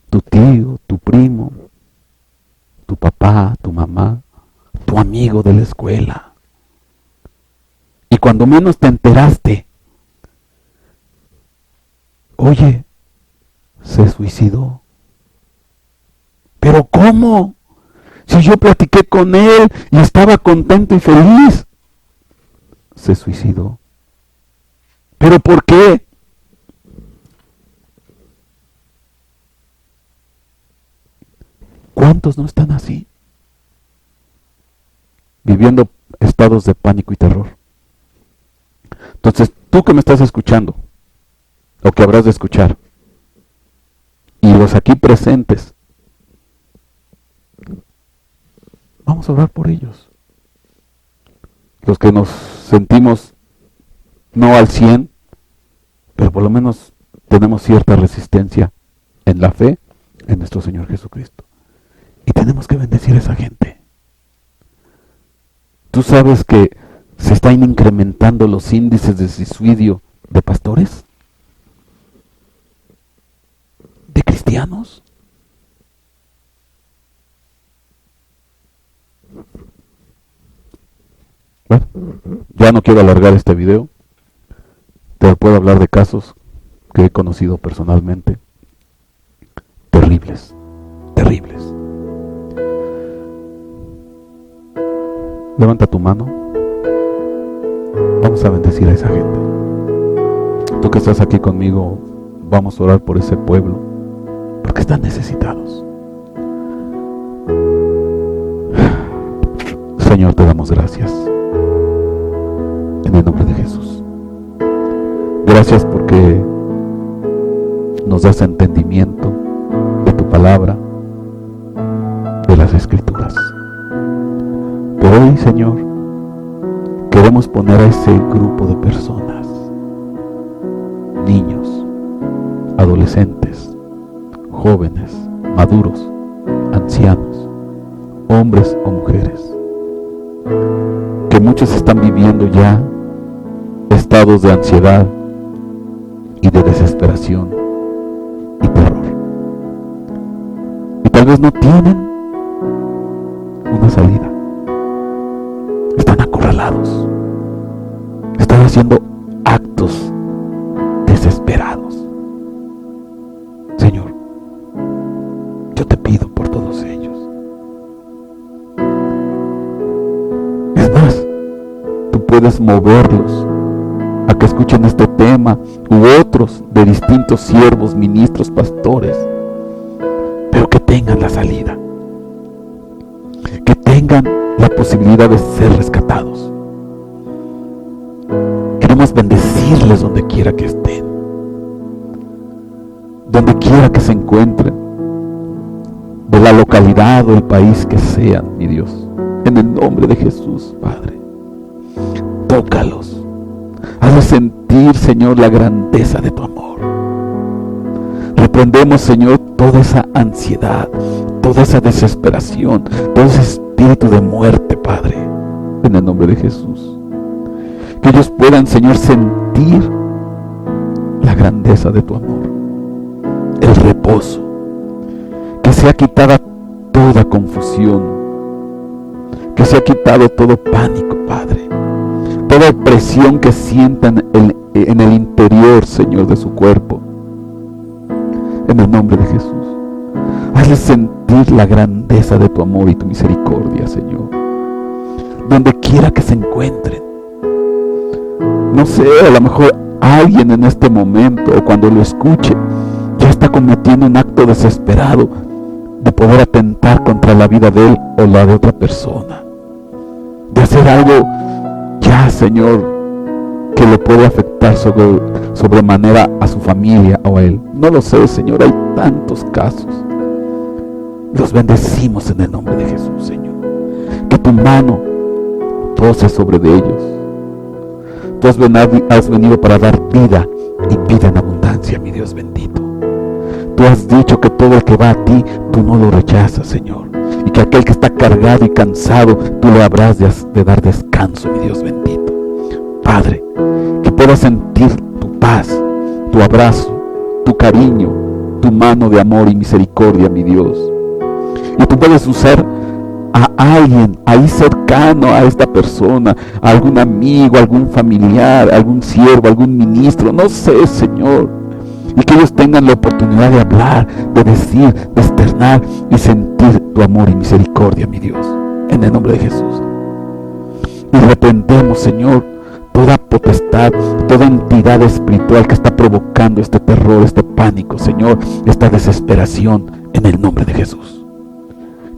Tu tío, tu primo, tu papá, tu mamá, tu amigo de la escuela. Y cuando menos te enteraste, oye, se suicidó. ¿Pero cómo? Si yo platiqué con él y estaba contento y feliz. Se suicidó. ¿Pero por qué? ¿Cuántos no están así? Viviendo estados de pánico y terror. Entonces, tú que me estás escuchando, o que habrás de escuchar, y los aquí presentes, vamos a orar por ellos. Los que nos sentimos no al 100, pero por lo menos tenemos cierta resistencia en la fe en nuestro Señor Jesucristo. Y tenemos que bendecir a esa gente. ¿Tú sabes que se están incrementando los índices de suicidio de pastores? ¿De cristianos? Bueno, ya no quiero alargar este video. Te puedo hablar de casos que he conocido personalmente. Terribles, terribles. Levanta tu mano. Vamos a bendecir a esa gente. Tú que estás aquí conmigo, vamos a orar por ese pueblo, porque están necesitados. Señor, te damos gracias. En el nombre de Jesús. Gracias porque nos das entendimiento de tu palabra, de las Escrituras. Pero hoy, Señor, queremos poner a ese grupo de personas, niños, adolescentes, jóvenes, maduros, ancianos, hombres o mujeres, que muchos están viviendo ya estados de ansiedad y de desesperación y terror. Y tal vez no tienen una salida. Están acorralados. Están haciendo actos desesperados. Señor, yo te pido por todos ellos. Es más, tú puedes moverlos a que escuchen este tema u otros de distintos siervos, ministros, pastores, pero que tengan la salida, que tengan la posibilidad de ser rescatados. Queremos bendecirles donde quiera que estén, donde quiera que se encuentren, de la localidad o el país que sean, mi Dios, en el nombre de Jesús, Padre. Tócalos. Hazles sentir, Señor, la grandeza de tu amor. Reprendemos, Señor, toda esa ansiedad, toda esa desesperación, todo ese espíritu de muerte, Padre, en el nombre de Jesús. Que ellos puedan, Señor, sentir la grandeza de tu amor, el reposo, que sea quitada toda confusión, que sea quitado todo pánico, Padre, toda opresión que sientan en el interior, Señor, de su cuerpo, en el nombre de Jesús. Hazles sentir la grandeza de tu amor y tu misericordia, Señor, donde quiera que se encuentren. No sé, a lo mejor alguien en este momento, o cuando lo escuche, ya está cometiendo un acto desesperado de poder atentar contra la vida de él o la de otra persona, de hacer algo ya, Señor, que le puede afectar sobremanera a su familia o a él. No lo sé, Señor, hay tantos casos. Los bendecimos en el nombre de Jesús, Señor. Que tu mano pose sobre de ellos. Tú has venido para dar vida y vida en abundancia, mi Dios bendito. Tú has dicho que todo el que va a ti, tú no lo rechazas, Señor. Y que aquel que está cargado y cansado, tú le habrás de dar descanso, mi Dios bendito. Padre, que puedas sentir tu paz, tu abrazo, tu cariño, tu mano de amor y misericordia, mi Dios. Y tú puedes usar a alguien ahí cercano a esta persona, a algún amigo, algún familiar, algún siervo, algún ministro, no sé, Señor. Y que ellos tengan la oportunidad de hablar, de decir, de externar y sentir tu amor y misericordia, mi Dios. En el nombre de Jesús. Y reprendemos, Señor, toda potestad, toda entidad espiritual que está provocando este terror, este pánico, Señor, esta desesperación, en el nombre de Jesús.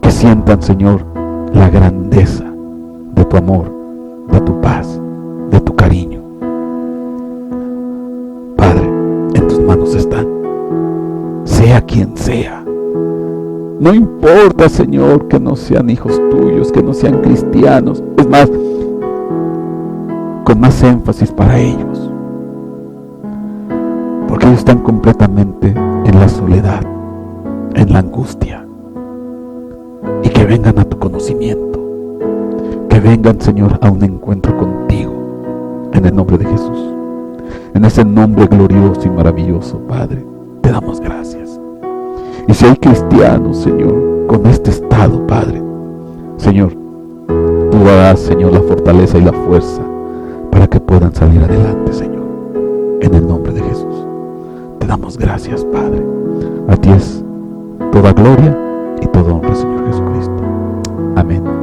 Que sientan, Señor, la grandeza de tu amor, de tu paz, de tu cariño. Padre, en tus manos están, sea quien sea. No importa, Señor, que no sean hijos tuyos, que no sean cristianos. Es más, con más énfasis para ellos, porque ellos están completamente en la soledad, en la angustia. Y que vengan a tu conocimiento, que vengan, Señor, a un encuentro contigo, en el nombre de Jesús. En ese nombre glorioso y maravilloso, Padre, te damos gracias. Y si hay cristianos, Señor, con este estado, Padre, Señor, tú darás, Señor, la fortaleza y la fuerza para que puedan salir adelante, Señor, en el nombre de Jesús. Te damos gracias, Padre. A ti es toda gloria y toda honra, Señor Jesucristo. Amén.